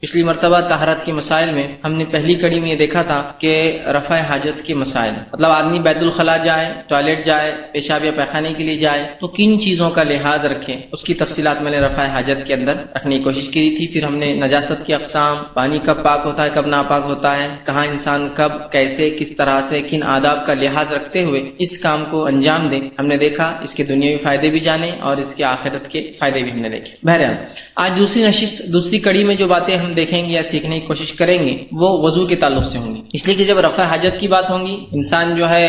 پچھلی مرتبہ طہارت کے مسائل میں ہم نے پہلی کڑی میں یہ دیکھا تھا کہ رفع حاجت کے مسائل، مطلب آدمی بیت الخلاء جائے، ٹوائلٹ جائے، پیشاب یا پیخانے کے لیے جائے تو کن چیزوں کا لحاظ رکھے، اس کی تفصیلات میں نے رفع حاجت کے اندر رکھنے کی کوشش کی تھی۔ پھر ہم نے نجاست کی اقسام، پانی کب پاک ہوتا ہے کب ناپاک ہوتا ہے، کہاں انسان کب کیسے کس طرح سے کن آداب کا لحاظ رکھتے ہوئے اس کام کو انجام دے، ہم نے دیکھا۔ اس کے دنیاوی فائدے بھی جانے اور اس کے آخرت کے فائدے بھی ہم نے دیکھے۔ بہرحال آج دوسری نشست، دوسری کڑی میں جو باتیں ہم دیکھیں گے یا سیکھنے کی کوشش کریں گے وہ وضو کے تعلق سے ہوں گی، اس لیے کہ جب رفع حاجت کی بات ہوں گی، انسان جو ہے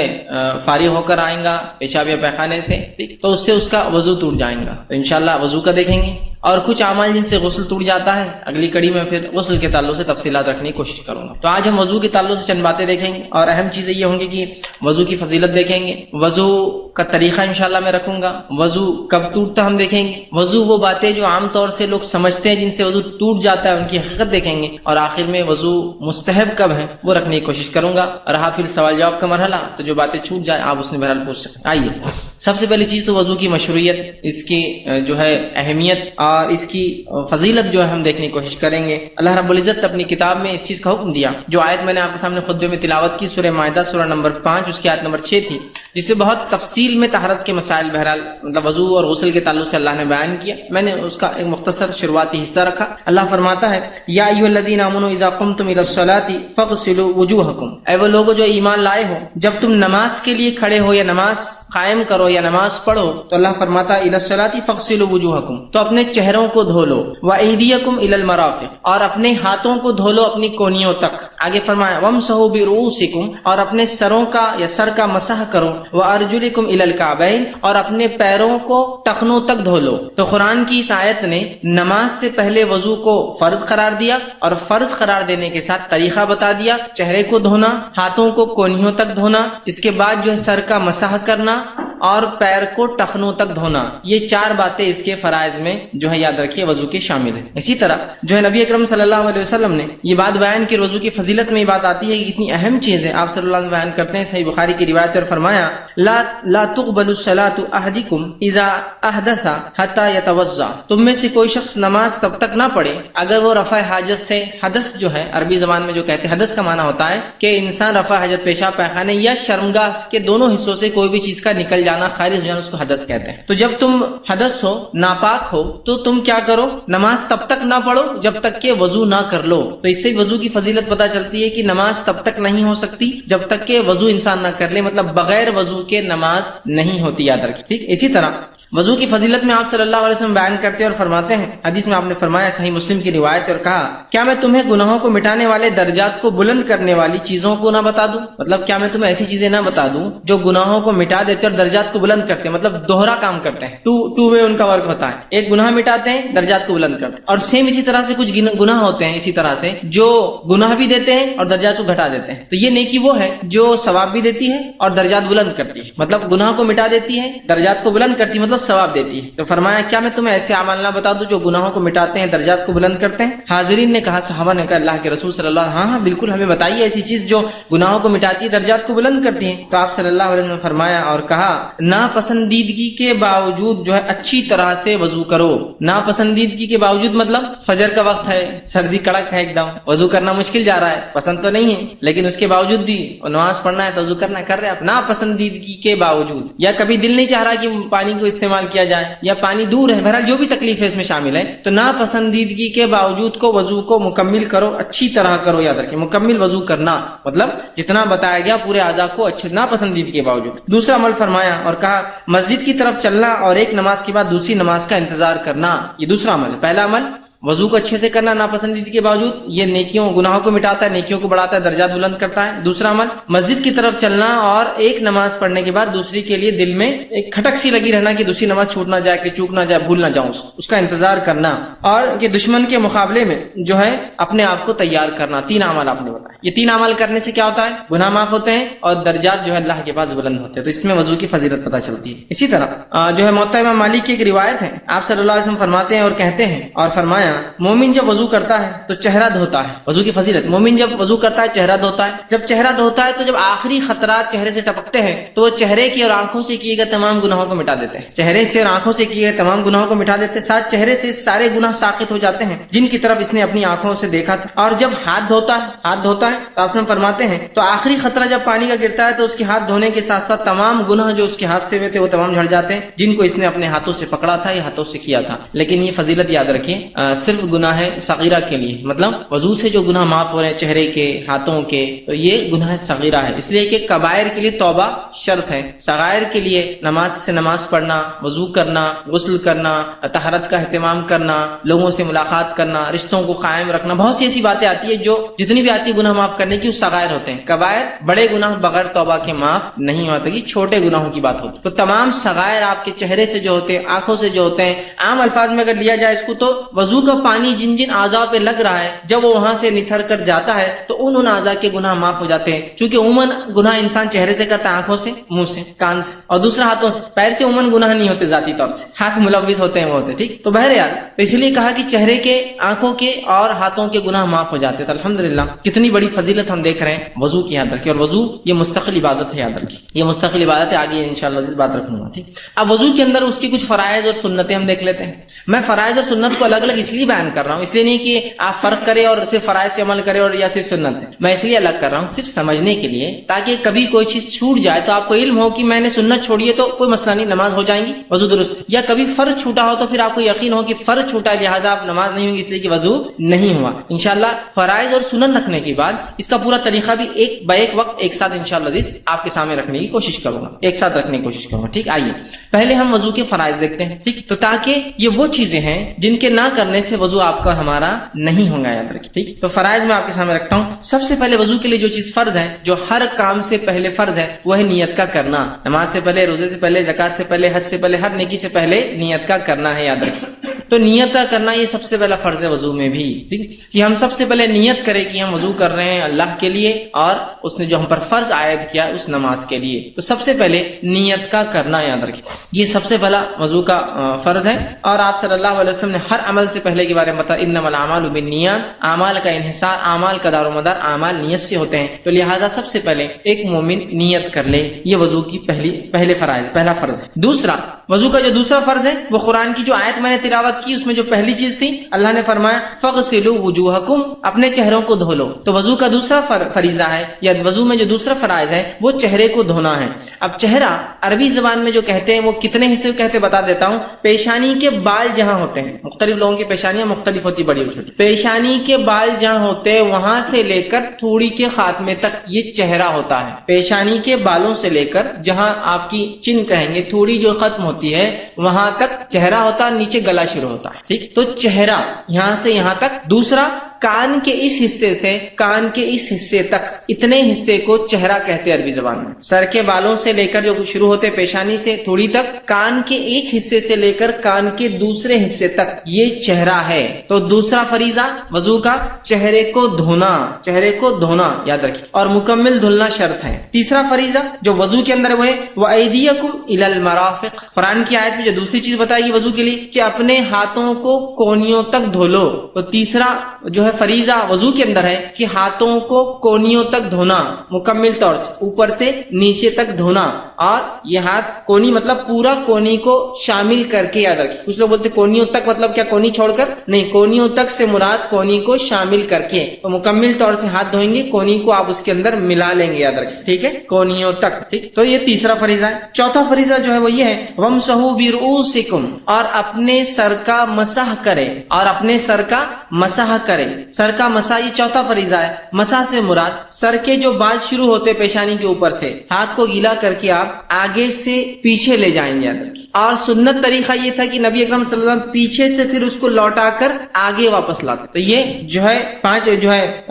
فارغ ہو کر آئیں گا پیشاب یا پیخانے سے، تو اس سے اس کا وضو ٹوٹ جائیں گا، تو انشاءاللہ وضو کا دیکھیں گے۔ اور کچھ اعمال جن سے غسل ٹوٹ جاتا ہے اگلی کڑی میں پھر غسل کے تعلق سے تفصیلات رکھنے کی کوشش کروں گا۔ تو آج ہم وضو کے تعلق سے چند باتیں دیکھیں گے اور اہم چیزیں یہ ہوں گی کہ وضو کی فضیلت دیکھیں گے، وضو کا طریقہ انشاءاللہ میں رکھوں گا، وضو کب ٹوٹتا ہم دیکھیں گے، وضو وہ باتیں جو عام طور سے لوگ سمجھتے ہیں جن سے وضو ٹوٹ جاتا ہے ان کی حقیقت دیکھیں گے، اور آخر میں وضو مستحب کب ہے وہ رکھنے کی کوشش کروں گا۔ رہا پھر سوال جواب کا مرحلہ تو جو باتیں چھوٹ جائے آپ اس میں بہرحال پوچھ سکتے ہیں۔ آئیے سب سے پہلی چیز تو وضو کی مشروعیت، اس کی جو ہے اہمیت اور اس کی فضیلت جو ہے ہم دیکھنے کی کوشش کریں گے۔ اللہ رب العزت اپنی کتاب میں اس چیز کا حکم دیا، جو آیت میں نے آپ کے سامنے خطبے میں تلاوت کی، سورہ مائدہ سورہ نمبر 5 اس کی آیت نمبر 6 تھی، جس سے بہت تفصیل میں طہارت کے مسائل بہرحال مطلب وضو اور غسل کے تعلق سے اللہ نے بیان کیا۔ میں نے اس کا ایک مختصر شروعاتی حصہ رکھا۔ اللہ فرماتا ہے یا ایھا الذین آمنوا اذا قمتم الی الصلاۃ فاغسلوا وجوہکم، اے وہ لوگو جو ایمان لائے ہو جب تم نماز کے لیے کھڑے ہو یا نماز قائم کرو یا نماز پڑھو تو اللہ فرماتا ہے الی الصلاۃ فاغسلوا وجوہکم، تو اپنے چہروں کو دھو لو، وایدیکم الی المرافق، اور اپنے ہاتھوں کو دھو لو اپنی کونیوں تک۔ آگے فرمایا وامسحوا برؤوسکم، اور اپنے سروں کا یا سر کا مسح کرو، وارجلکم الی الکعبین، اور اپنے پیروں کو ٹخنوں تک دھو لو۔ تو قرآن کی اس آیت نے نماز سے پہلے وضو کو فرض قرار دیا اور فرض قرار دینے کے ساتھ طریقہ بتا دیا، چہرے کو دھونا، ہاتھوں کو کونیوں تک دھونا، اس کے بعد جو ہے سر کا مسح کرنا اور پیر کو ٹخنوں تک دھونا۔ یہ 4 باتیں اس کے فرائض میں جو ہے یاد رکھیے وضو کے شامل ہیں۔ اسی طرح جو ہے نبی اکرم صلی اللہ علیہ وسلم نے یہ بات بیان کی، وضو کی فضیلت میں یہ بات آتی ہے کہ اتنی اہم چیز ہے، آپ صلی اللہ علیہ وسلم بیان کرتے ہیں صحیح بخاری کی روایت، اور فرمایا لا تقبل الصلاۃ احدکم اذا احدث حتى يتوضا، تم میں سے کوئی شخص نماز تب تک نہ پڑھے اگر وہ رفع حاجت سے، حدث جو ہے عربی زبان میں جو کہتے ہیں حدث کا معنی ہوتا ہے کہ انسان رفع حاجت پیشاب پیخانے یا شرمگاہ کے دونوں حصوں سے کوئی بھی چیز کا نکل جانا، خارج ہو جانا، اس کو حدث کہتے ہیں۔ تو جب تم حدث ہو، ناپاک ہو، تو تم کیا کرو، نماز تب تک نہ پڑھو جب تک کہ وضو نہ کر لو۔ تو اس سے وضو کی فضیلت پتہ چلتی ہے کہ نماز تب تک نہیں ہو سکتی جب تک کہ وضو انسان نہ کر لے، مطلب بغیر وضو کے نماز نہیں ہوتی، یاد رکھیں، ٹھیک۔ اسی طرح وضو کی فضیلت میں آپ صلی اللہ علیہ وسلم بیان کرتے اور فرماتے ہیں، حدیث میں آپ نے فرمایا صحیح مسلم کی روایت، اور کہا کیا میں تمہیں گناہوں کو مٹانے والے درجات کو بلند کرنے والی چیزوں کو نہ بتا دوں، مطلب کیا میں تمہیں ایسی چیزیں نہ بتا دوں جو گناہوں کو مٹا دیتے اور درجات کو بلند کرتے ہیں، مطلب دوہرا کام کرتے ہیں، ٹو وے ان کا ورک ہوتا ہے، ایک گناہ مٹاتے ہیں درجات کو بلند کرتے ہیں، اور سیم اسی طرح سے کچھ گناہ ہوتے ہیں اسی طرح سے جو گناہ بھی دیتے ہیں اور درجات کو گھٹا دیتے ہیں۔ تو یہ نیکی وہ ہے جو ثواب بھی دیتی ہے اور درجات بلند کرتی ہے، مطلب گناہ کو مٹا دیتی ہے، درجات کو بلند کرتی ہے، مطلب ثواب دیتی ہے۔ تو فرمایا کیا میں تمہیں ایسے اعمال نہ بتا دوں جو گناہوں کو مٹاتے ہیں، درجات کو بلند کرتے ہیں؟ حاضرین نے کہا، صحابہ نے کہا اللہ کے رسول صلی اللہ علیہ وسلم ہاں بالکل ہمیں بتائیے ایسی چیز جو گناہوں کو مٹاتی ہے، درجات کو بلند کرتی ہے۔ تو آپ صلی اللہ علیہ وسلم نے فرمایا اور کہا ناپسندیدگی کے باوجود جو ہے اچھی طرح سے وضو کرو۔ ناپسندیدگی کے باوجود مطلب فجر کا وقت ہے، سردی کڑک ہے، ایک دم وضو کرنا مشکل جا رہا ہے، پسند تو نہیں ہے، لیکن اس کے باوجود بھی نماز پڑھنا ہے تو وضو کرنا کر رہے ہیں آپ، ناپسندیدگی کے باوجود، یا کبھی دل نہیں چاہ رہا کہ پانی کو استعمال کیا جائے، یا پانی دور ہے، بہرحال جو بھی تکلیف ہے اس میں شامل ہے، تو ناپسندیدگی کے باوجود کو وضو کو مکمل کرو، اچھی طرح کرو، یاد رکھیں مکمل وضو کرنا مطلب جتنا بتایا گیا پورے اعضاء کو اچھے ناپسندیدگی کے باوجود۔ دوسرا عمل فرمایا اور کہا مسجد کی طرف چلنا اور ایک نماز کے بعد دوسری نماز کا انتظار کرنا، یہ دوسرا عمل ہے۔ پہلا عمل وضو کو اچھے سے کرنا ناپسندیدگی کے باوجود، یہ نیکیوں گناہوں کو مٹاتا ہے، نیکیوں کو بڑھاتا ہے، درجات بلند کرتا ہے۔ دوسرا عمل مسجد کی طرف چلنا اور ایک نماز پڑھنے کے بعد دوسری کے لیے دل میں ایک کھٹک سی لگی رہنا کہ دوسری نماز چھوٹ نہ جائے، کہ چوک نہ جائے، بھول نہ جاؤں، اس کا انتظار کرنا، اور کہ دشمن کے مقابلے میں جو ہے اپنے آپ کو تیار کرنا۔ 3 اعمال آپ نے بتائے، یہ 3 اعمال کرنے سے کیا ہوتا ہے، گناہ معاف ہوتے ہیں اور درجات جو ہے اللہ کے پاس بلند ہوتے ہیں، تو اس میں وضو کی فضیلت پتہ چلتی ہے۔ اسی طرح جو ہے موطا امام مالک کی ایک روایت ہے، آپ صلی اللہ علیہ وسلم فرماتے ہیں اور کہتے ہیں اور فرمایا فرمایا مومن جب وضو کرتا ہے تو چہرہ دھوتا ہے. وضو کی فضیلت، مومن جب وضو کرتا ہے چہرہ دھوتا ہے. جب چہرہ دھوتا ہے تو جب آخری خطرات چہرے سے ٹپکتے ہیں تو وہ چہرے کی اور آنکھوں سے کیے گئے تمام گناہوں کو مٹا دیتے ہیں. چہرے سے اور آنکھوں سے کیے گئے تمام گناہوں کو مٹا دیتے ہیں. ساتھ چہرے سے سارے گناہ ساقط ہو جاتے ہیں جن کی طرف اس نے اپنی آنکھوں سے دیکھا تھا. اور جب ہاتھ دھوتا ہے تو آپ فرماتے ہیں تو آخری خطرہ جب پانی کا گرتا ہے تو اس کے ہاتھ دھونے کے ساتھ ساتھ تمام گناہ جو اس کے ہاتھ سے ہوئے تھے وہ تمام جھڑ جاتے ہیں جن کو اس نے اپنے ہاتھوں سے پکڑا تھا یا ہاتھوں سے کیا تھا. لیکن یہ فضیلت یاد رکھیے صرف گناہ صغیرہ کے لیے، مطلب وضو سے جو گناہ معاف ہو رہے ہیں چہرے کے، ہاتھوں کے، تو یہ گناہ صغیرہ ہے. اس لیے کہ کبائر کے لیے توبہ شرط ہے، صغائر کے لیے نماز سے نماز پڑھنا، وضو کرنا، غسل کرنا، طہارت کا اہتمام کرنا، لوگوں سے ملاقات کرنا، رشتوں کو قائم رکھنا، بہت سی ایسی باتیں آتی ہے جو جتنی بھی آتی ہے گناہ معاف کرنے کی وہ صغائر ہوتے ہیں. کبائر بڑے گناہ بغیر توبہ کے معاف نہیں ہوتے، یہ چھوٹے گناہوں کی بات ہوتی ہے. تو تمام صغائر آپ کے چہرے سے جو ہوتے ہیں، آنکھوں سے جو ہوتے ہیں، عام الفاظ میں اگر لیا جائے اس کو تو وضو کا پانی جن جن اعضاء پہ لگ رہا ہے جب وہ وہاں سے نتھر کر جاتا ہے تو ان اعضاء کے گناہ معاف ہو جاتے ہیں. چونکہ عموماً گناہ انسان چہرے سے کرتا ہے، آنکھوں سے، منہ سے، کان سے، اور دوسرا ہاتھوں سے. پیر سے عموماً گناہ نہیں ہوتے ذاتی طور سے، ہاتھ ملوث ہوتے ہیں وہ ہوتے. ٹھیک، تو بہرحال تو اس لیے کہا کہ چہرے کے، آنکھوں کے اور ہاتھوں کے گناہ معاف ہو جاتے ہیں. تو الحمدللہ کتنی بڑی فضیلت ہم دیکھ رہے ہیں وضو کی. یاد رکھیے، اور وضو یہ مستقل عبادت ہے، یاد رکھیے یہ مستقل عبادت ہے. آگے انشاءاللہ اس بات رکھوں گا. ٹھیک، اب وضو کے اندر اس کی کچھ فرائض اور سنتیں ہم دیکھ لیتے ہیں. میں فرائض اور سنت کو الگ الگ اس لیے بیان کر رہا ہوں، اس لیے نہیں کہ آپ فرق کریں اور صرف فرائض سے عمل کریں اور یا صرف سنت ہے. میں اس لیے الگ کر رہا ہوں صرف سمجھنے کے لیے، تاکہ کبھی کوئی چیز چھوٹ جائے تو آپ کو علم ہو کہ میں نے سنت چھوڑی ہے تو کوئی مسئلہ نہیں، نماز ہو جائیں گی، وضو درست. یا کبھی فرض چھوٹا ہو تو پھر آپ کو یقین ہو کہ فرض چھوٹا ہے لہٰذا آپ نماز نہیں ہوگی اس لیے کہ وضو نہیں ہوا. انشاءاللہ فرائض اور سنن رکھنے کے بعد اس کا پورا طریقہ بھی ایک با ایک وقت ایک ساتھ انشاءاللہ آپ کے سامنے رکھنے کی کوشش کروں گا، ایک ساتھ رکھنے کی کوشش کروں گا. ٹھیک، آئیے پہلے ہم وضو کے فرائض دیکھتے ہیں. ٹھیک، تو تاکہ یہ وہ چیزیں ہیں جن کے نہ کرنے سے وضو آپ کا اور ہمارا نہیں ہوگا، یاد رکھیے. ٹھیک، تو فرائض میں آپ کے سامنے رکھتا ہوں. سب سے پہلے وضو کے لیے جو چیز فرض ہے، جو ہر کام سے پہلے فرض ہے، وہ ہے نیت کا کرنا. نماز سے پہلے، روزے سے پہلے، زکات سے پہلے، حج سے پہلے، ہر نیکی سے پہلے نیت کا کرنا ہے، یاد رکھیے. تو نیت کا کرنا یہ سب سے پہلا فرض ہے وضو میں بھی. ٹھیک، کہ ہم سب سے پہلے نیت کریں کہ ہم وضو کر رہے ہیں اللہ کے لیے اور اس نے جو ہم پر فرض عائد کیا اس نماز کے لیے. تو سب سے پہلے نیت کا کرنا، یاد رکھیں یہ سب سے پہلا وضو کا فرض ہے. اور آپ صلی اللہ علیہ وسلم نے ہر عمل سے پہلے کے بارے میں بتایا انما الاعمال بالنیات، اعمال کا انحصار، اعمال کا دار و مدار اعمال نیت سے ہوتے ہیں. تو لہٰذا سب سے پہلے ایک مومن نیت کر لے، یہ وضو کی پہلا فرض ہے. دوسرا وضو کا جو دوسرا فرض ہے وہ قرآن کی جو آیت میں نے تلاوت کی اس میں جو پہلی چیز تھی اللہ نے فرمایا فغسلوا وجوہکم، اپنے چہروں کو دھو لو. تو وضو کا دوسرا فریضہ ہے یا وضو میں جو دوسرا فرائض ہے وہ چہرے کو دھونا ہے. اب چہرہ عربی زبان میں جو کہتے ہیں وہ کتنے حصے کہتے بتا دیتا ہوں. پیشانی کے بال جہاں ہوتے ہیں، مختلف لوگوں کی پیشانیاں مختلف ہوتی، بڑی اور چھوٹی. پیشانی کے بال جہاں ہوتے ہیں وہاں سے لے کر تھوڑی کے خاتمے تک یہ چہرہ ہوتا ہے. پیشانی کے بالوں سے لے کر جہاں آپ کی چن کہیں گے تھوڑی جو ختم ہوتی ہے وہاں تک چہرہ ہوتا ہے، نیچے گلا شروع ہوتا ہے. ٹھیک، تو چہرہ یہاں سے یہاں تک. دوسرا کان کے اس حصے سے کان کے اس حصے تک، اتنے حصے کو چہرہ کہتے ہیں عربی زبان میں. سر کے بالوں سے لے کر جو شروع ہوتے پیشانی سے تھوڑی تک، کان کے ایک حصے سے لے کر کان کے دوسرے حصے تک یہ چہرہ ہے. تو دوسرا فریضہ وضو کا چہرے کو دھونا، چہرے کو دھونا یاد رکھیے، اور مکمل دھلنا شرط ہے. تیسرا فریضہ جو وضو کے اندر وہ ہے وَأَيْدِيَكُمْ إِلَى الْمَرَافِقِ، قرآن کی آیت میں جو دوسری چیز بتائی گی وضو کے لیے کہ اپنے ہاتھوں کو کونیوں تک دھو لو. تو تیسرا جو ہے فریضہ وضو کے اندر ہے کہ ہاتھوں کو کونیوں تک دھونا، مکمل طور سے اوپر سے نیچے تک دھونا. اور یہ ہاتھ کونی مطلب پورا کونی کو شامل کر کے، یاد رکھیے. کچھ لوگ بولتے کونیوں تک مطلب کیا کونی چھوڑ کر، نہیں، کونیوں تک سے مراد کونی کو شامل کر کے. تو مکمل طور سے ہاتھ دھوئیں گے، کونی کو آپ اس کے اندر ملا لیں گے، یاد رکھیے. ٹھیک ہے، کونیوں تک. ٹھیک، تو یہ تیسرا فریضہ ہے. چوتھا فریضہ جو ہے وہ یہ ہے وَامْسَحُوا بِرُؤُوسِكُمْ، اور اپنے سر کا مسح کرے، اور اپنے سر کا مسح کرے. سر کا مسح یہ چوتھا فریضہ ہے. مسح سے مراد سر کے جو بال شروع ہوتے پیشانی کے اوپر سے، ہاتھ کو گیلا کر کے آپ آگے سے پیچھے لے جائیں گے. اور سنت طریقہ یہ تھا کہ نبی اکرم صلی اللہ علیہ وسلم پیچھے سے پھر اس کو لوٹا کر آگے واپس لاتے. تو یہ جو ہے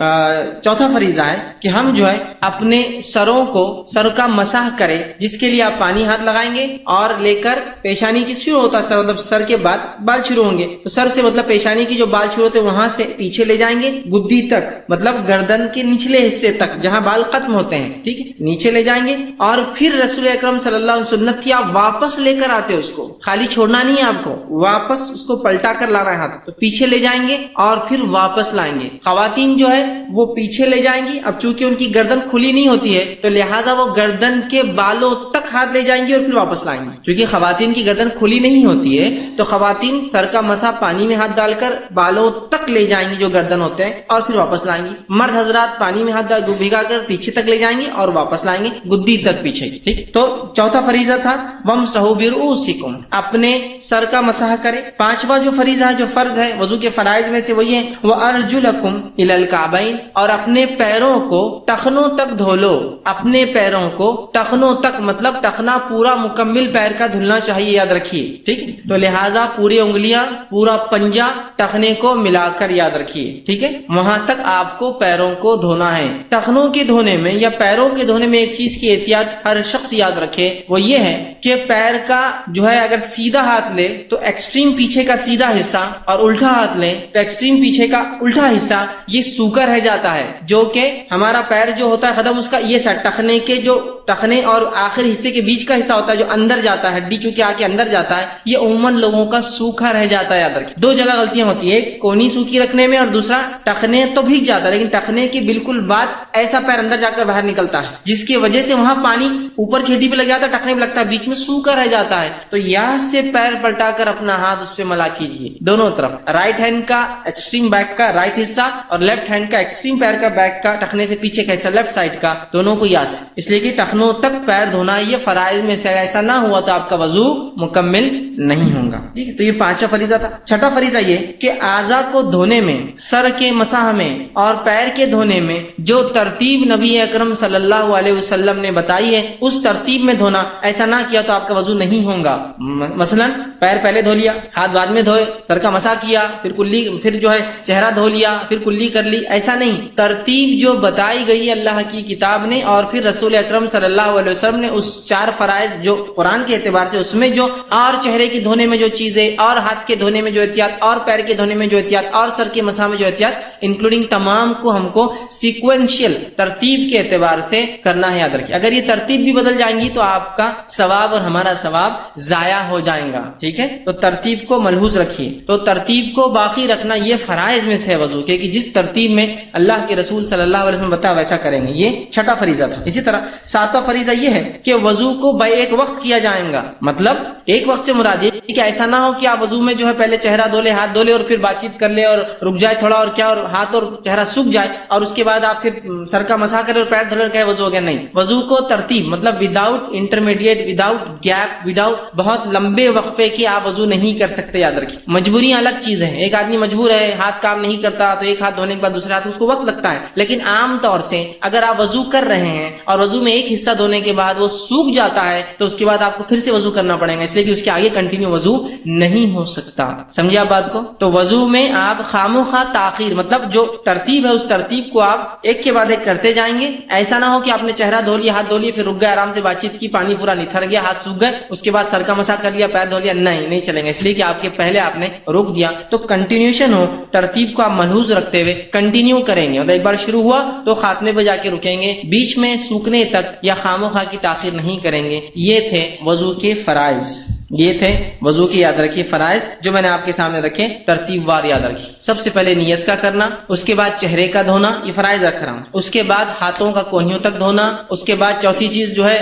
چوتھا فریضہ ہے کہ ہم جو ہے اپنے سر کا مسح کرے، جس کے لیے آپ پانی ہاتھ لگائیں گے اور لے کر پیشانی کی شروع ہوتا ہے مطلب سر کے بعد بال شروع ہوں گے. تو سر سے مطلب پیشانی کی جو بال شروع ہوتے وہاں سے پیچھے لے جائیں گے، گدی تک مطلب گردن کے نچلے حصے تک جہاں بال ختم ہوتے ہیں. ٹھیک ہے، نیچے لے جائیں گے. اور پھر رسول اکرم صلی اللہ علیہ وسلم سنت تھی، آپ واپس لے کر آتے اس کو، خالی چھوڑنا نہیں ہے آپ کو، واپس اس کو پلٹا کر لانا ہے ہاتھ، تو پیچھے لے جائیں گے اور پھر واپس لائیں گے۔ خواتین جو ہے وہ پیچھے لے جائیں گی، اب چونکہ ان کی گردن کھلی نہیں ہوتی ہے تو لہٰذا وہ گردن کے بالوں تک ہاتھ لے جائیں گی اور پھر واپس لائیں گی۔ چونکہ خواتین کی گردن کھلی نہیں ہوتی ہے تو خواتین سر کا مسا پانی میں ہاتھ ڈال کر بالوں تک لے جائیں گی جو گردن ہوتے ہیں اور پھر واپس لائیں گی۔ مرد حضرات پانی میں ہاتھ بھگا کر پیچھے تک لے جائیں گے اور واپس لائیں گے، گدی تک پیچھے کی۔ ٹھیک، تو چوتھا فریضہ تھا وَامْسَحُوا بِرُؤُوسِكُمْ، اپنے سر کا مسح کرے۔ پانچواں جو فریضہ ہے، جو فرض ہے وضو کے فرائض میں سے، وہ یہ ہے وَأَرْجُلَكُمْ إِلَى الْكَعْبَيْنِ، اور اپنے پیروں کو ٹخنوں تک دھو لو۔ اپنے پیروں کو ٹخنوں تک مطلب ٹخنا پورا مکمل پیر کا دھلنا چاہیے، یاد رکھیے۔ ٹھیک، تو لہٰذا پوری انگلیاں، پورا پنجہ ٹخنے کو ملا کر یاد رکھیے۔ ٹھیک ہے، وہاں تک آپ کو پیروں کو دھونا ہے۔ ٹخنوں کے دھونے میں یا پیروں کے دھونے میں ایک چیز کی احتیاط ہر شخص یاد رکھے، وہ یہ ہے کہ پیر کا جو ہے اگر سیدھا ہاتھ لے تو ایکسٹریم پیچھے کا سیدھا حصہ، اور الٹا ہاتھ لے تو ایکسٹریم پیچھے کا الٹا حصہ، یہ سوکھا رہ جاتا ہے، جو کہ ہمارا پیر جو ہوتا ہے قدم، اس کا یہ سا ٹخنے کے جو ٹخنے اور آخر حصے کے بیچ کا حصہ ہوتا ہے جو اندر جاتا ہے، ہڈی چونکہ آ کے اندر جاتا ہے، یہ عموماً لوگوں کا سوکھا رہ جاتا ہے، یاد رکھیے۔ دو جگہ غلطیاں ہوتی ہیں، ایک کونی سوکھی رکھنے میں اور دوسرا ٹخنے تو بھیگ جاتا ہے لیکن ٹخنے کے بالکل بعد ایسا پیر اندر جا کر باہر نکلتا ہے جس کی وجہ سے وہاں پانی اوپر کی ہڈی پہ لگ جاتا ہے، ٹخنے پہ لگتا ہے، بیچ میں سوکھا رہ جاتا ہے۔ تو یہاں سے پیر پلٹا کر اپنا ہاتھ اس سے ملا کیجیے دونوں طرف، رائٹ ہینڈ کا ایکسٹریم بیک کا رائٹ حصہ اور لیفٹ ہینڈ کا ایکسٹریم پیر کا بیک کا ٹخنے سے پیچھے کا حصہ لیفٹ سائڈ کا، دونوں کو یاد سے، اس لیے کہ ٹخنوں تک پیر دھونا یہ فرائض میں سے ایسا نہ ہوا تو آپ کا وضو مکمل نہیں ہوگا۔ ٹھیک ہے، تو یہ پانچواں فریضہ تھا۔ چھٹا فریضہ یہ کہ اعضاء کو دھونے میں، سر کے مسح میں اور پیر کے دھونے میں جو ترتیب نبی اکرم صلی اللہ علیہ وسلم نے بتائی ہے اس ترتیب میں دھونا، ایسا نہ کیا تو آپ کا وضو نہیں ہوگا۔ مثلا پیر پہلے دھو لیا، ہاتھ بعد میں دھوئے، سر کا مسح کیا، پھر جو ہے چہرہ دھو لیا، پھر کلی کر لی، ایسا نہیں۔ ترتیب جو بتائی گئی اللہ کی کتاب نے اور پھر رسول اکرم صلی اللہ علیہ وسلم نے، اس چار فرائض جو قرآن کے اعتبار سے اس میں جو، اور چہرے کے دھونے میں جو چیزیں، اور ہاتھ کے دھونے میں جو احتیاط، اور پیر کے دھونے میں جو احتیاط، اور سر کے مسح میں جو احتیاط، انکلوڈنگ تمام کو ہم کو سیکوینشل ترتیب کے اعتبار سے کرنا ہے، یاد رکھیے۔ اگر یہ ترتیب بھی بدل جائیں گی تو آپ کا ثواب اور ہمارا ثواب ضائع ہو جائے گا۔ ٹھیک ہے، تو ترتیب کو ملحوظ رکھیے۔ تو ترتیب کو باقی رکھنا یہ فرائض میں سے ہے وضو کے، کہ جس ترتیب میں اللہ کے رسول صلی اللہ علیہ وسلم بتایا ویسا کریں گے۔ یہ چھٹا فریضہ تھا۔ اسی طرح ساتواں فریضہ یہ ہے کہ وضو کو ایک وقت کیا جائے گا، مطلب ایک وقت سے مراد یہ کہ ایسا نہ ہو کہ آپ وضو میں جو ہے پہلے چہرہ دھو لے، ہاتھ دھو لے اور پھر بات چیت کر لے اور رک جائے تھوڑا اور کیا، اور ہاتھ اور چہرہ سوکھ جائے اور اس کے بعد آپ پھر سر کا مسح کرے اور پیر دھو لے کہے وضو ہو گیا۔ نہیں، وضو کو ترتیب مطلب without intermediate, without gap, without بہت لمبے وقفے کی آپ وضو نہیں کر سکتے، یاد رکھیے۔ مجبوریاں الگ چیز ہے، ایک آدمی مجبور ہے، ہاتھ کام نہیں کرتا تو ایک ہاتھ دھونے کے بعد دوسرے ہاتھ اس کو وقت لگتا ہے، لیکن عام طور سے اگر آپ وضو کر رہے ہیں اور وضو میں ایک حصہ دھونے کے بعد وہ سوکھ جاتا ہے تو اس کے بعد آپ کو پھر سے وضو کرنا پڑے گا، اس لیے کہ اس کے آگے کنٹینیو وضو نہیں ہو سکتا۔ سمجھے آپ بات کو؟ تو وضو میں آپ خاموخواہ تاخیر مطلب جو ترتیب ہے اس ترتیب کو آپ ایک کے بعد ایک کرتے جائیں گے۔ ایسا نہ ہو کہ آپ نے چہرہ دھو لیا، ہاتھ دھو لیا، پھر رک گئے، آرام سے بات چیت کی، پانی پورا نتھر گیا، ہاتھ سوکھ گئے، اس کے بعد سر کا مسح کر لیا، پیر دھو لیا، نہیں چلیں گے، اس لیے کہ آپ کے پہلے آپ نے روک دیا۔ تو کنٹینیوشن ہو، ترتیب کو آپ ملحوظ رکھتے ہوئے کنٹینیو کریں گے، اور ایک بار شروع ہوا تو خاتمے پہ جا کے رکیں گے، بیچ میں سوکھنے تک یا خاموخواہ کی تاخیر نہیں کریں گے۔ یہ تھے وضو کے فرائض، یہ تھے وضو کی یاد رکھیے فرائض جو میں نے آپ کے سامنے رکھے، ترتیب وار یاد رکھیے۔ سب سے پہلے نیت کا کرنا، اس کے بعد چہرے کا دھونا، یہ فرائض رکھ رہا ہوں، اس کے بعد ہاتھوں کا کوہنیوں تک دھونا، اس کے بعد چوتھی چیز جو ہے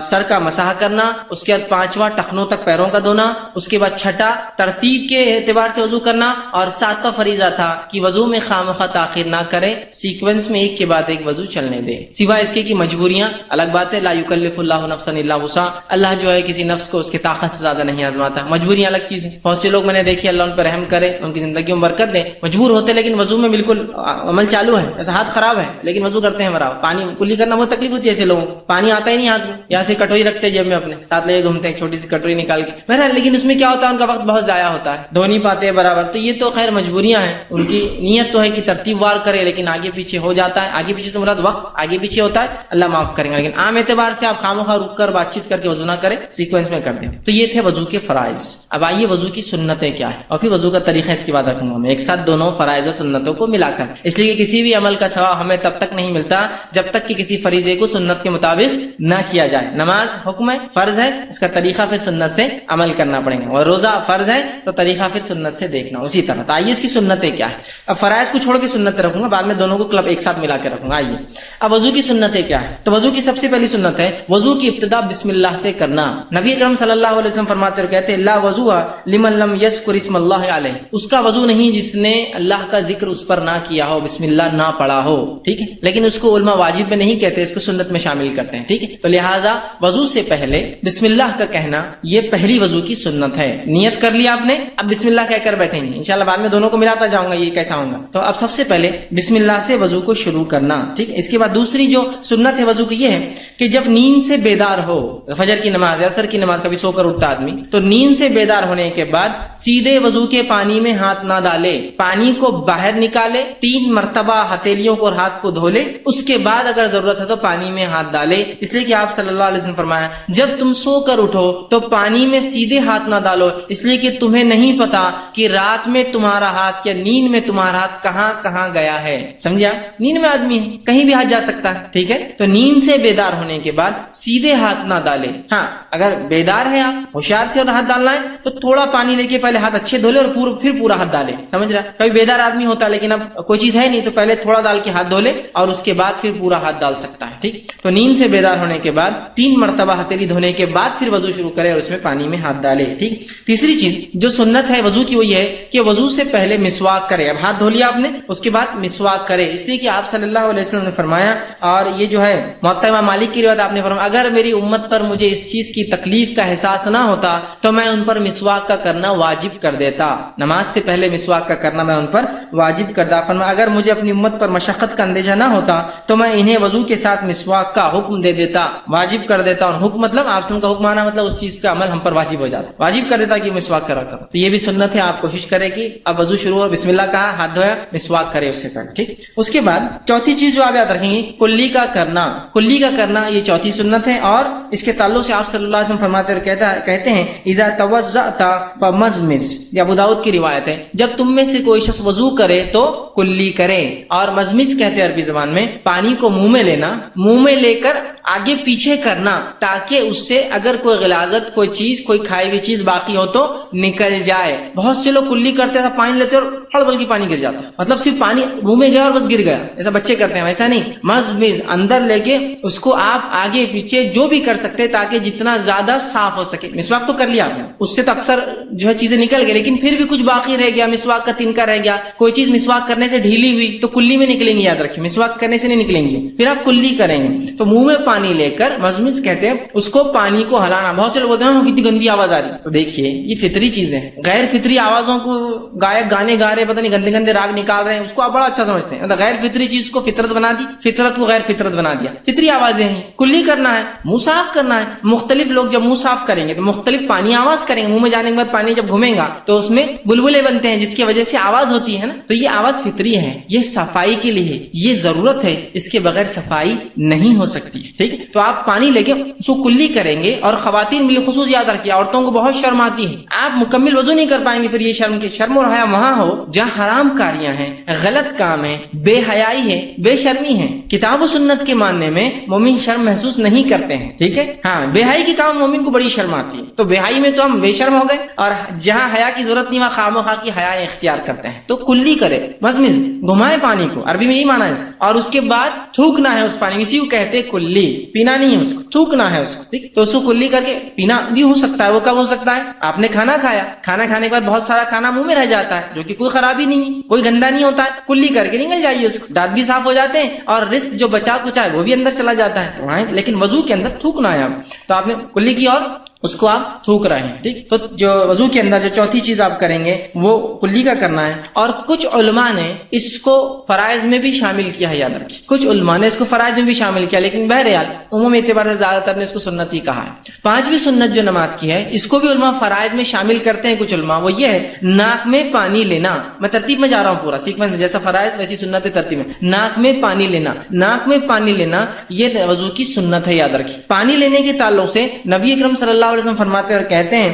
سر کا مسح کرنا، اس کے بعد پانچواں ٹخنوں تک پیروں کا دھونا، اس کے بعد چھٹا ترتیب کے اعتبار سے وضو کرنا، اور ساتواں فریضہ تھا کہ وضو میں خامخواہ تاخیر نہ کرے، سیکوینس میں ایک کے بعد ایک وضو چلنے دے، سوائے اس کے کہ مجبوریاں الگ بات ہے، لا یکلف اللہ نفسا الا وسعها، اللہ جو ہے کسی نفس کو اس کے طاقت سے زیادہ نہیں آزماتا، مجبوریاں الگ چیز ہے۔ بہت سے لوگ میں نے دیکھے، اللہ ان پر رحم کرے، ان کی زندگیوں میں برکت دے، مجبور ہوتے لیکن وضو میں بالکل عمل چالو ہے، ایسا ہاتھ خراب ہے لیکن وضو کرتے ہیں برابر، پانی کلی کرنا بہت تکلیف ہوتی ہے ایسے لوگوں کو، پانی آتا ہی نہیں ہاتھ میں، یا پھر کٹوری رکھتے جیب میں اپنے ساتھ لے کے گھومتے ہیں، چھوٹی سی کٹوری نکال کے بہرحال، لیکن اس میں کیا ہوتا ہے ان کا وقت بہت ضائع ہوتا ہے، دھو نہیں پاتے برابر۔ تو یہ تو خیر مجبوریاں ہیں، ان کی نیت تو ہے کہ ترتیب وار کرے لیکن آگے پیچھے ہو جاتا ہے، آگے پیچھے سے مراد وقت آگے پیچھے ہوتا ہے، اللہ معاف کریں گے، لیکن عام اعتبار سے آپ خامخواہ رک کر بات چیت کر کے وضو نہ کریں، سیکوینس میں کر دیں۔ تو یہ تھے وضو کے فرائض. اب آئیے وضو کی سنتیں کیا ہے اور پھر وضو کا طریقہ اس کے بعد رکھوں گا میں ایک ساتھ دونوں فرائض اور سنتوں کو ملا کر، اس لیے کہ کسی بھی عمل کا ثواب ہمیں تب تک نہیں ملتا جب تک کہ کسی فریضے کو سنت کے مطابق نہ کیا جائے. نماز حکم ہے، فرض ہے، اس کا طریقہ پھر سنت سے عمل کرنا پڑے گا، اور روزہ فرض ہے تو طریقہ پھر سنت سے دیکھنا اسی طرح. تو آئیے اس کی سنتیں کیا ہے. اب فرائض کو چھوڑ کے سنت رکھوں گا، بعد میں دونوں کو کلب ایک ساتھ ملا کے رکھوں گا. آئیے اب وضو کی سنتیں کیا ہے. تو وضو کی سب سے پہلی سنت ہے وضو کی ابتدا بسم اللہ سے کرنا. نبی اکرم صلی اللہ علیہ وسلم فرماتے اور کہتے ہیں لا وضو لمن لم یذکر اسم اللہ علیہ، اس کا وضو نہیں جس نے اللہ کا ذکر اس پر نہ کیا ہو، بسم اللہ نہ پڑھا ہو. ٹھیک ہے، لیکن اس کو علماء واجب میں نہیں کہتے، اس کو سنت میں شامل کرتے ہیں. ٹھیک ہے، تو لہٰذا وضو سے پہلے بسم اللہ کا کہنا یہ پہلی وضو کی سنت ہے. نیت کر لیا آپ نے، اب بسم اللہ کہہ کر بیٹھیں گے. انشاءاللہ بعد میں دونوں کو ملاتا جاؤں گا یہ کیسا ہوگا. تو اب سب سے پہلے بسم اللہ سے وضو کو شروع کرنا. ٹھیک ہے، اس کے بعد دوسری جو سنت ہے وضو کی یہ ہے کہ جب نیند سے بیدار ہو، فجر کی نماز یا عصر کی نماز کبھی سو کر اٹھتا آدمی، تو نیند سے بیدار ہونے کے بعد سیدھے وضو کے پانی میں ہاتھ نہ ڈالے، پانی کو باہر نکالے، 3 مرتبہ ہتھیلیوں کو اور ہاتھ کو دھو لے، اس کے بعد اگر ضرورت ہے تو پانی میں ہاتھ ڈالے. اس لیے کہ آپ صلی اللہ علیہ وسلم فرمایا جب تم سو کر اٹھو تو پانی میں سیدھے ہاتھ نہ ڈالو، اس لیے کہ تمہیں نہیں پتا کہ رات میں تمہارا ہاتھ یا نیند میں تمہارا ہاتھ کہاں کہاں گیا ہے. سمجھا؟ نیند میں آدمی ہے، کہیں بھی ہاتھ جا سکتا ہے. ٹھیک ہے، تو نیند سے بیدار ہونے کے بعد سیدھے ہاتھ نہ ڈالے. ہاں اگر بیدار ہے آپ ہوشیار تھے اور ہاتھ ڈالنا ہے تو تھوڑا پانی لے کے پہلے ہاتھ اچھے دھو لے اور پھر پورا ہاتھ ڈالے. سمجھ رہا؟ کبھی بیدار آدمی ہوتا ہے لیکن اب کوئی چیز ہے نہیں تو پہلے تھوڑا ڈال کے ہاتھ دھو لے اور اس کے بعد پھر پورا ہاتھ ڈال سکتا ہے. ٹھیک، تو نیند سے بیدار ہونے کے بعد 3 مرتبہ ہتھیلی دھونے کے بعد پھر وضو شروع کرے اور اس میں پانی میں ہاتھ ڈالے. ٹھیک، تیسری چیز جو سنت ہے وضو کی وہ یہ ہے کہ وضو سے پہلے مسواک کرے. اب ہاتھ دھو لیا آپ نے، اس کے بعد مسواک کرے، اس لیے کہ آپ صلی اللہ علیہ وسلم نے فرمایا، اور یہ جو ہے موطا امام مالک کی روایت آپ نے فرمایا اگر میری امت پر مجھے اس چیز کی تکلیف کا احساس نہ ہوتا تو میں ان پر مسواک کا کرنا واجب کر دیتا. نماز سے پہلے مسواک کا کرنا میں ان پر واجب کر دیتا. فرمایا اگر مجھے اپنی امت پر مشقت کا اندیشہ نہ ہوتا تو میں انہیں وضو کے ساتھ مسواک کا حکم دے دیتا، واجب کر دیتا. اور حکم مطلب آپ کا حکم آنا مطلب اس چیز کا عمل ہم پر واجب ہو جاتا، واجب کر دیتا کہ مسواک کرا کرو. تو یہ بھی سنت ہے، آپ کوشش کریں کہ اب وضو شروع ہو، بسم اللہ کہا، ہاتھ دھویا، مسواک کرے اس سے پہلے. ٹھیک، اس کے بعد چوتھی چیز جو آپ یاد رکھیں گے کلی کا کرنا. کلی کا کرنا یہ چوتھی سنت ہے، اور اس کے تعلق سے آپ صلی اللہ علیہ وسلم فرماتے اور کہتے ہیں اذا توضأت فمزمز، یہ ابو داؤد کی روایت ہے، جب تم میں سے کوئی شخص وضو کرے تو کلی کرے. اور مزمز کہتے ہیں عربی زبان میں پانی کو منہ میں لینا، منہ میں لے کر آگے پیچھے کرنا تاکہ اس سے اگر کوئی غلاظت، کوئی چیز، کوئی کھائی ہوئی چیز باقی ہو تو نکل جائے. بہت سے لوگ کلی کرتے ہیں، پانی لیتے اور ہڑبل کی پانی گر جاتا، مطلب صرف پانی منہ میں گیا اور بس گر گیا، ایسا بچے کرتے ہیں. ایسا نہیں، مزمز اندر لے کے اس کو آپ آگے پیچھے جو بھی کر سکتے تاکہ جتنا زیادہ صاف ہو سکے. مسواک تو کر لیا آپ نے، اس سے تو اکثر جو ہے چیزیں نکل گئی، لیکن پھر بھی کچھ باقی رہ گیا، مسواک کا تنکا رہ گیا، کوئی چیز مسواک کرنے سے ڈھیلی ہوئی تو کلی میں نکلیں گی. یاد رکھیں مسواک کرنے سے نہیں نکلیں گی، پھر آپ کلی کریں گے. تو منہ میں پانی لے کر مزمز کہتے ہیں اس کو پانی کو ہلانا. بہت سے لوگ بولتے ہیں کتنی گندی آواز آ رہی. تو دیکھیے یہ فطری چیزیں، غیر فطری آوازوں کو گائک گانے گا رہے، پتہ نہیں گندے گندے راگ نکال رہے ہیں، اس کو آپ بڑا اچھا سمجھتے ہیں. غیر فطری چیز کو فطرت بنا دی، فطرت کو غیر فطرت بنا دیا. فطری آوازیں ہیں، کلی کرنا ہے، منہ صاف کرنا ہے. مختلف لوگ جب منہ صاف کریں گے تو مختلف پانی آواز کریں گے. منہ میں جانے کے بعد پانی جب گھومے گا تو اس میں بلبلے بنتے ہیں جس کی وجہ سے آواز ہوتی ہے نا. تو یہ آواز فطری ہے، یہ صفائی کے لیے ہے، یہ ضرورت ہے، اس کے بغیر صفائی نہیں ہو سکتی ہے. ٹھیک، تو آپ پانی لے کے اس کو کلی کریں گے. اور خواتین بالخصوص یاد رکھیے، عورتوں کو بہت شرم آتی ہے، آپ مکمل وضو نہیں کر پائیں گے. پھر یہ شرم اور حیا وہاں ہو جہاں حرام کاریاں ہیں، غلط کام ہے، بے حیائی ہے، بے شرمی ہے. کتاب و سنت کے ماننے میں مومن شرم محسوس نہیں کرتے ہیں. ٹھیک ہے، ہاں بے حیائی کے کام مومن کو بڑی شرم آتی ہے. تو بے حیائی میں تو ہم بے شرم ہو گئے، اور جہاں حیا کی ضرورت نہیں وہاں خامخواہ کی حیا اختیار کرتے ہیں. تو کلی کرے، مزمز گھمائے پانی کو، عربی میں یہی مانا ہے اس کا. اور اس کے بعد تھوکنا ہے اس پانی، اسی کو کہتے کلی. پینا نہیں ہے اس کو، تھوکنا ہے اس کو. ٹھیک، تو اس کو کلی کر کے پینا بھی ہو سکتا ہے. وہ کب ہو سکتا ہے؟ آپ نے کھانا کھایا، کھانا کھانے کے بعد بہت سارا کھانا منہ میں رہ جاتا ہے جو کہ کوئی خرابی نہیں ہے، کوئی گندا نہیں ہوتا ہے. کلی کر کے نکل جائیے، اس کو دانت بھی صاف ہو جاتے ہیں اور رزق جو بچا کچا ہے وہ بھی اندر چلا جاتا ہے. لیکن وضو کے اندر تھوکنا ہے. تو آپ نے کلی کی اور اس کو آپ تھوک رہے ہیں. ٹھیک، تو جو وضو کے اندر جو چوتھی چیز آپ کریں گے وہ کلی کا کرنا ہے. اور کچھ علماء نے اس کو فرائض میں بھی شامل کیا ہے. یاد رکھیے کچھ علماء نے اس کو فرائض میں بھی شامل کیا، لیکن بہرحال عمومی اعتبار سے زیادہ تر نے اس کو سنت ہی کہا ہے. 5ویں سنت جو نماز کی ہے اس کو بھی علماء فرائض میں شامل کرتے ہیں. کچھ علماء وہ یہ ہے ناک میں پانی لینا. میں ترتیب میں جا رہا ہوں، پورا سیکوینس میں، جیسا فرائض ویسی سنت ترتیب میں. ناک میں پانی لینا، ناک میں پانی لینا یہ وضو کی سنت ہے. یاد رکھیے پانی لینے کے تعلق سے نبی اکرم صلی اللہ علیہ وسلم فرماتے اور کہتے ہیں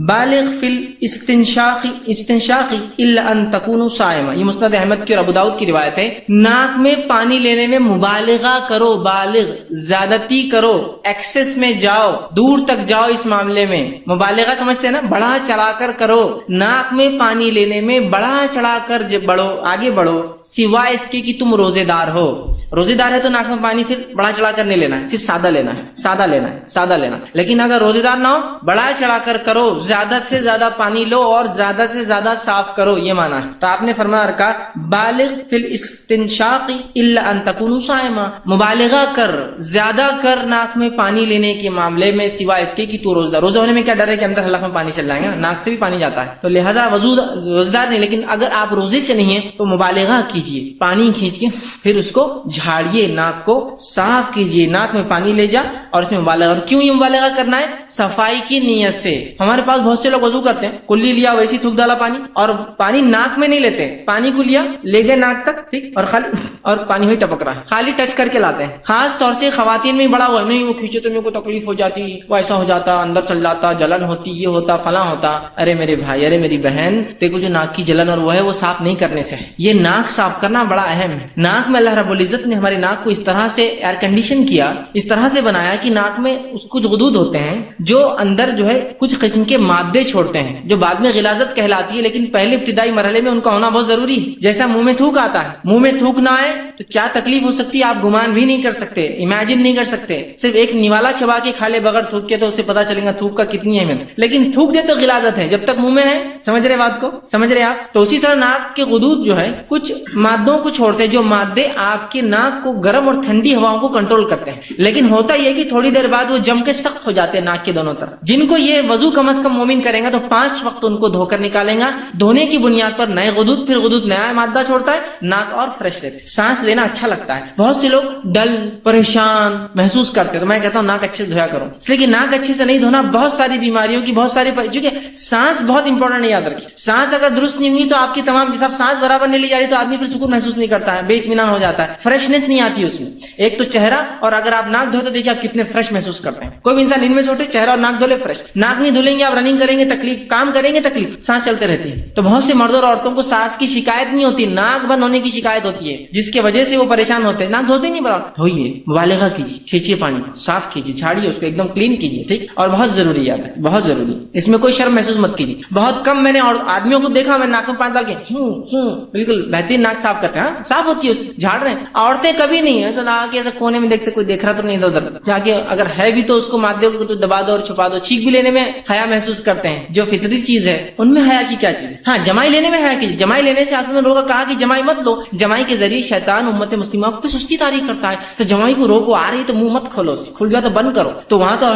بالغ فی الاستنشاق الا ان تکونوا صائما، یہ مسند احمد کی اور ابو داؤد کی روایت ہے، ناک میں پانی لینے میں مبالغہ کرو، بالغ زیادتی کرو، ایکسس میں جاؤ، دور تک جاؤ اس معاملے میں، مبالغہ سمجھتے ہیں نا، بڑھا چڑھا کر کرو، ناک میں پانی لینے میں بڑھا چڑھا کر بڑھو، آگے بڑھو، سوائے اس کے کہ تم روزے دار ہو۔ روزے دار ہے تو ناک میں پانی پھر بڑھا چڑھا کر نہیں لینا ہے، صرف سادہ لینا ہے، سادہ لینا ہے، سادہ لینا، لیکن اگر روزے دار نہ ہو بڑھا چڑھا کر کرو، زیادہ سے زیادہ پانی لو اور زیادہ سے زیادہ صاف کرو، یہ مانا ہے۔ تو آپ نے فرمایا رکھا بالغ فی الاستنشاق الا ان تکونوا صائما، مبالغہ کر، زیادہ کر ناک میں پانی لینے کے معاملے میں سوائے اس کے کہ تو روزہ دار۔ روزہ ہونے میں کیا ڈر ہے کہ اندر حلق میں پانی چل جائے گا، ناک سے بھی پانی جاتا ہے، تو لہٰذا روزہ دار نہیں، لیکن اگر آپ روزے سے نہیں ہیں تو مبالغہ کیجئے، پانی کھینچ کے پھر اس کو جھاڑیے، ناک کو صاف کیجئے، ناک میں پانی لے جا اور اس میں مبالغہ۔ اور کیوں یہ مبالغہ کرنا ہے؟ صفائی کی نیت سے۔ ہمارے پاس بہت سے لوگ وضو کرتے ہیں، کلی لیا ویسے تھوک ڈالا پانی، اور پانی ناک میں نہیں لیتے، پانی کو لیا لے گئے ناک تک، ٹھیک، اور خالی اور پانی وہی ٹپک رہا ہے، خالی ٹچ کر کے لاتے ہیں۔ خاص طور سے خواتین میں بڑا ہوا ہے، نہیں وہ کھینچے تو میرے کو تکلیف ہو جاتی، وہ ایسا ہو جاتا، اندر چل جاتا، جلن ہوتی، یہ ہوتا، فلاں ہوتا۔ ارے میرے بھائی، ارے میری بہن، دیکھو جو ناک کی جلن اور وہ ہے وہ صاف نہیں کرنے سے ہے، یہ ناک صاف کرنا بڑا اہم ہے۔ ناک میں اللہ رب العزت نے ہمارے ناک کو اس طرح سے ایئر کنڈیشن کیا، اس طرح سے بنایا کہ ناک میں کچھ غدود ہوتے ہیں جو اندر جو ہے کچھ قسم کے مادے چھوڑتے ہیں جو بعد میں غلاظت کہلاتی ہے، لیکن پہلے ابتدائی مرحلے میں ان کا ہونا بہت ضروری ہے۔ جیسا منہ میں تھوک آتا ہے، منہ میں تھوک نہ آئے تو کیا تکلیف ہو سکتی ہے آپ گمان بھی نہیں کر سکتے، امیجن نہیں کر سکتے۔ صرف ایک نوالا چبا کے کھا لے بغیر تھوک کے تو اسے پتا چلے گا تھوک کا کتنی اہمیت، لیکن تھوک دے تو غلاظت ہے، جب تک منہ میں ہے۔ سمجھ رہے بات کو؟ سمجھ رہے آپ؟ تو اسی طرح ناک کے غدود جو ہے کچھ مادوں کو چھوڑتے ہیں، جو مادے آپ کے ناک کو گرم اور ٹھنڈی ہواؤں کو کنٹرول کرتے ہیں، لیکن ہوتا یہ کہ تھوڑی دیر بعد وہ جم کے سخت ہو جاتے ہیں ناک کے دونوں طرف۔ جن کو یہ وضو کم از کم مومن کریں گا تو 5 وقت ان کو دھو کر نکالیں گا، دھونے کی بنیاد پر نئے غدود، پھر غدود نیا مادہ چھوڑتا ہے، ناک اور فریش رہتے، سانس لینا اچھا لگتا ہے۔ بہت سے لوگ ڈل، پریشان محسوس کرتے، تو میں کہتا ہوں ناک اچھے سے دھویا کرو، اس لیے کہ ناک اچھے سے نہیں دھونا بہت ساری بیماریوں کی چونکہ سانس بہت امپورٹنٹ ہے، یاد رکھیے، سانس اگر درست نہیں ہوئی تو آپ کی تمام جب سانس برابر نہیں لی جا رہی تو آدمی پھر سکون محسوس نہیں کرتا ہے، بے اطمینان ہو جاتا ہے، فریشنس نہیں آتی اس میں۔ ایک تو چہرہ، اور اگر آپ ناک دھوتے تو دیکھیے آپ کتنے فریش محسوس کرتے ہیں۔ کوئی بھی انسان ان میں سے اٹھے چہرہ اور ناک دھولے فریش، ناک نہیں دھولیں گے آپ رننگ کریں گے تکلیف، کام کریں گے تکلیف، سانس چلتے رہتی ہے۔ تو بہت سے مردوں اور عورتوں کو سانس کی شکایت نہیں ہوتی، ناک بند ہونے کی شکایت ہوتی ہے، جس کی وجہ سے وہ پریشان ہوتے ہیں۔ ناک دھوتے نہیں برابر، دھوئیے، مبالغہ کیجیے، کھینچیے پانی کو، صاف کیجیے، جھاڑیے اس کو، ایک دم کلین کیجیے، ٹھیک، اور بہت ضروری ہے، بہت ضروری، اس میں کوئی شرم محسوس مت کیجیے۔ بہت کم میں نے اور آدمیوں کو دیکھا، میں ناک میں پانی ڈال کے بالکل بہترین ناک صاف کرتے ہیں، صاف ہوتی ہے، اس جھاڑ رہے ہیں۔ عورتیں کبھی نہیں ایسا لگا کہ ایسا کونے میں دیکھتے کوئی دیکھ رہا تو نہیں ادھر جا کے، اگر ہے بھی تو اس کو مادے کو تو دبا دو اور چھپا دو۔ چیخ بھی لینے میں حیا محسوس کرتے ہیں، جو فطری چیز ہے، ان میں حیا کی کیا چیز ہے؟ ہاں، جمائی لینے میں حیا کیجیے، جمائی لینے سے آپ نے لوگوں کہا کہ جمائی مت لو، جمائی کے ذریعے شیطان امت مسلمہ پہ سستی طاری کرتا ہے، تو جمائی کو روکو، آ رہی تو منہ مت کھولو، کھل گیا تو بند کرو، تو وہاں تو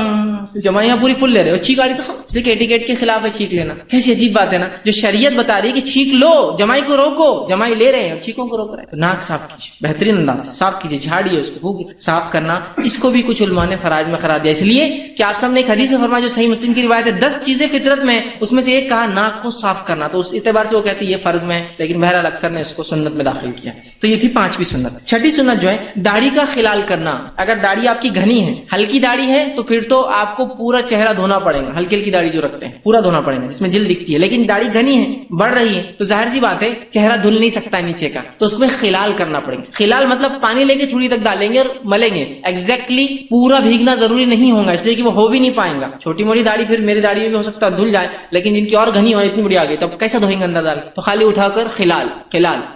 جمائیاں پوری فل لے رہے ہو، چھینک آ رہی تو اس لیے ایٹیکیٹ کے خلاف ہے چھینک لینا۔ کیسی عجیب بات ہے نا، جو شریعت بتا رہی ہے کہ چھینک لو، جمائی کو روکو، جمائی لے رہے ہیں اور چھینکوں کو روک رہے ہیں، تو ناک صاف کیجیے، بہترین انداز سے صاف کیجیے، جھاڑیے اس کو، صاف کرنا، اس کو بھی کچھ علماء نے فرائض میں قرار دیا، اس لیے کہ آپ سب نے ایک حدیث میں فرمایا جو صحیح مسلم کی روایت ہے، 10 چیزیں فطرت میں، اس میں سے ایک کہا ناک کو صاف کرنا، تو اس اعتبار سے وہ کہتے ہیں یہ فرض میں، لیکن بہرحال اکثر نے اس کو سنت میں داخل کیا۔ تو یہ تھی 5ویں سنت۔ 6ٹھی سنت جو ہے داڑھی کا خلال کرنا۔ اگر داڑھی آپ کی گھنی ہے، ہلکی داڑھی ہے، تو پھر تو آپ کو پورا چہرہ دھونا پڑے گا، ہلکی ہلکی داڑھی جو رکھتے ہیں پورا دھونا پڑے گا، جس میں جلد دکھتی ہے، لیکن داڑھی گھنی ہے، بڑھ رہی ہے، تو ظاہر سی بات ہے چہرہ دھل نہیں سکتا ہے نیچے کا، تو اس میں خلال کرنا پڑے گا۔ خلال مطلب پانی لے کے تھوڑی تک ڈالیں گے اور ملیں گے، ایگزیکٹلی پورا بھیگنا ضروری نہیں ہوگا، اس لیے کہ وہ ہو بھی نہیں پائیں گا۔ چھوٹی موٹی داڑھی پھر میری داڑھی میں بھی ہو سکتا ہے دھل جائے، لیکن جن کی اور گھنی ہو اتنی بڑی آ گئی تب کیسا دھوئیں گے اندر ڈال، تو خالی اٹھا کر خلال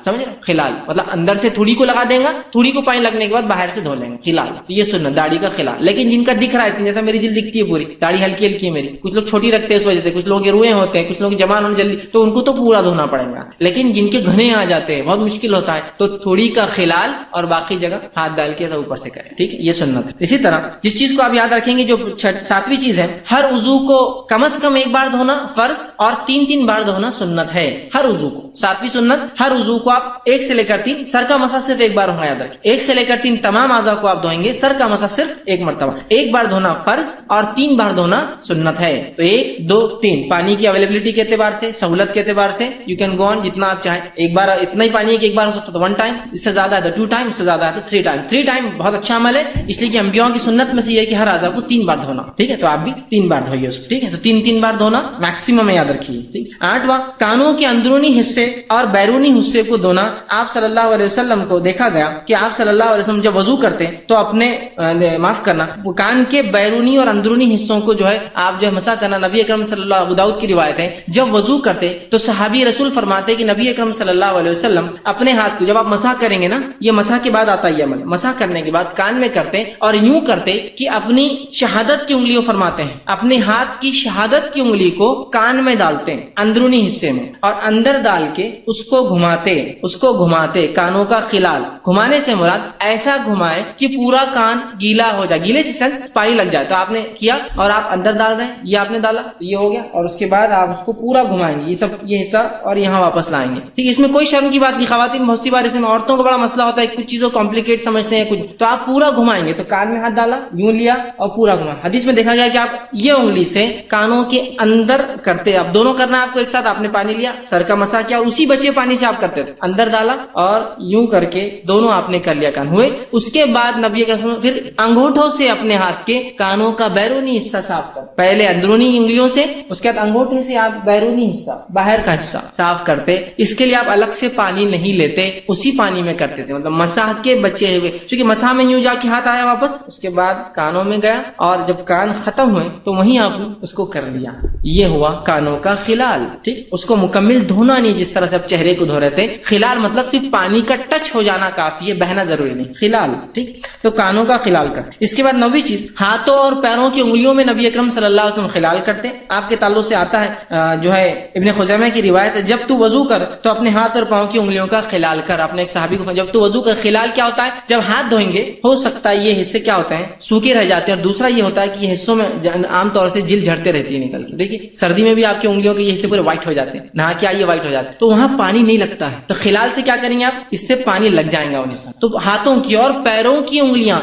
سمجھ رہے، خلال مطلب اندر سے تھوڑی کو لگا دیں گا، تھوڑی کو پانی لگنے کے بعد باہر سے دھو لیں گے، خلال۔ تو یہ سنت داڑھی کا خلال۔ لیکن جن کا دکھ رہا ہے، اس جیسا میری جلد دکھتی ہے پوری، داڑھی ہلکی ہلکی ہے میری، کچھ لوگ چھوٹی رکھتے ہیں اس وجہ سے، کچھ لوگ کے روئے ہوتے ہیں، کچھ لوگ جوان ہونے جلدی، تو ان کو تو پورا دھونا پڑے گا، لیکن جن کے گھنے آ جاتے ہیں بہت مشکل ہوتا ہے، تو تھوڑی کا خلال اور باقی جگہ ہاتھ ڈال کے اوپر سے کریں، ٹھیک ہے، یہ سنت ہے۔ اسی طرح جس چیز کو آپ یاد رکھیں گے، جو 7ویں چیز ہے، ہر عضو کو کم از کم ایک بار دھونا فرض اور 3 بار دھونا سنت ہے، ہر عضو کو۔ 7ویں سنت، ہر عضو کو آپ 1 سے لے کر 3، سر کا مسح صرف ایک بار ہوگا، یاد رکھیں، 1 سے لے کر 3 تمام اعضاء کو آپ دھوئیں گے، سر کا مسح صرف 1 مرتبہ، 1 بار دھونا فرض اور 3 بار دھونا سنت ہے۔ تو 1 2 3 پانی کی اویلیبلٹی کے اعتبار سے، سہولت کے اعتبار سے، یو کین گو آن جتنا آپ چاہیں، ایک بار اتنا ہی پانی ہے کہ ایک بار ہو سکتا ہے تو 1 ٹائم، اس سے زیادہ ہے تو 2 ٹائم، اس سے زیادہ ہے تو 3 ٹائم۔ 3 ٹائم بہت اچھا عمل ہے، اس لیے کہ انبیاء کی سنت میں سے یہ ہے کہ ہر اعضاء کو 3 بار دھونا، ٹھیک ہے, تو آپ بھی 3 بار دھوئیے اس کو, ٹھیک ہے, تو 3 بار دھونا میکسیمم یاد رکھیے, ٹھیک. 8واں, کانوں کے اندرونی حصے اور بیرونی حصے کو دھونا. آپ صلی اللہ علیہ وسلم کو دیکھا گیا کہ آپ صلی اللہ علیہ وسلم جب وضو کرتے تو اپنے معاف کرنا کان کے بیرونی اور اندرونی حصوں کو جو ہے آپ جو ہے مسح کرنا. نبی اکرم صلی اللہ, ابو داؤد کی روایت ہے, جب وضو کرتے تو صحابی رسول فرماتے کہ نبی اکرم صلی اللہ علیہ وسلم اپنے ہاتھ کو, جب آپ مسح کریں گے نا, یہ مسح کے بعد آتا ہے یہ عمل, مسح کرنے کے بعد کان میں کرتے اور یوں کرتے کہ اپنی شہادت کی انگلیوں, فرماتے ہیں اپنے ہاتھ کی شہادت کی انگلی کو کان میں ڈالتے ہیں اندرونی حصے میں, اور اندر ڈال کے اس کو گھماتے کانوں کا خلال. گھمانے سے مراد ایسا گھمائے کہ پورا کان گیلا ہو جائے, گیلے سے سینس پانی لگ جائے. تو آپ نے کیا اور آپ اندر ڈال رہے ہیں, یہ آپ نے ڈالا, یہ ہو گیا, اور اس کے بعد آپ اس کو پورا گھمائیں گے, یہ حصہ اور یہاں واپس لائیں گے, ٹھیک. اس میں کوئی شرم کی بات نہیں. خواتین بہت سی بار اس میں عورتوں کو بڑا مسئلہ ہوتا ہے, کچھ چیزوں کمپلیکیٹ سمجھتے ہیں کچھ, تو آپ پورا گھمائیں گے. تو کان میں ہاتھ ڈالا, یوں لیا اور پورا گھما. حدیث میں دیکھا گیا کہ آپ یہ انگلی سے کانوں کے اندر کرتے, اب دونوں کرنا آپ کو ایک ساتھ. آپ نے پانی لیا, سر کا مسح کیا, اور اسی بچے پانی سے آپ کرتے تھے, اندر ڈالا اور یوں کر کے دونوں آپ نے کر لیا کان ہوئے. اس کے بعد نبی کے پھر انگوٹھوں سے اپنے ہاتھ کے کانوں کا بیرونی حصہ صاف کر, پہلے اندرونی انگلیوں سے, اس کے بعد انگوٹھے سے آپ بیرونی حصہ, باہر کا حصہ صاف کرتے. اس کے لیے آپ الگ سے پانی نہیں لیتے, اسی پانی میں کرتے تھے, مطلب مسح کے بچے ہوئے, چونکہ مسح میں یوں جا کے ہاتھ آیا واپس, اس کے بعد کانوں میں گیا, اور جب کان ختم ہوئے تو وہیں آپ نے اس کو کر لیا. یہ ہوا کانوں کا خلال, ٹھیک. اس کو مکمل دھونا نہیں جس طرح سے آپ چہرے کو دھو رہے تھے. خلال مطلب صرف پانی کا ٹچ ہو جانا کافی ہے, بہنا ضروری نہیں. خلال, ٹھیک. تو کانوں کا خلال کر. اس کے بعد 9ویں چیز, ہاتھوں اور پیروں کی انگلیوں میں نبی اکرم صلی اللہ علیہ وسلم خلال کرتے. آپ کے تعلق سے آتا ہے جو ہے ابن خزیمہ کی روایت ہے, جب تو وضو کر تو اپنے ہاتھ اور پاؤں کی انگلیوں کا خلال کر. آپ نے ایک صحابی کو, جب تو وضو کر, خلال کیا ہوتا ہے, جب ہاتھ دھوئیں گے ہو سکتا ہے یہ حصے کیا ہوتے ہیں, سوکھے رہ جاتے ہیں, اور دوسرا یہ ہوتا ہے کہ یہ حصوں میں عام طور سے جلد جھڑتے رہتی ہے نکل کے. دیکھیے سردی میں بھی آپ کی انگلیوں کے یہ حصے پورے وائٹ ہو جاتے ہیں, نہا کے آئیے وائٹ ہو جاتے ہیں, تو وہاں پانی نہیں لگتا ہے. تو خلال سے کیا کریں گے آپ, اس سے پانی لگ جائیں گا انہیں سے. تو ہاتھوں کی اور پیروں کی انگلیاں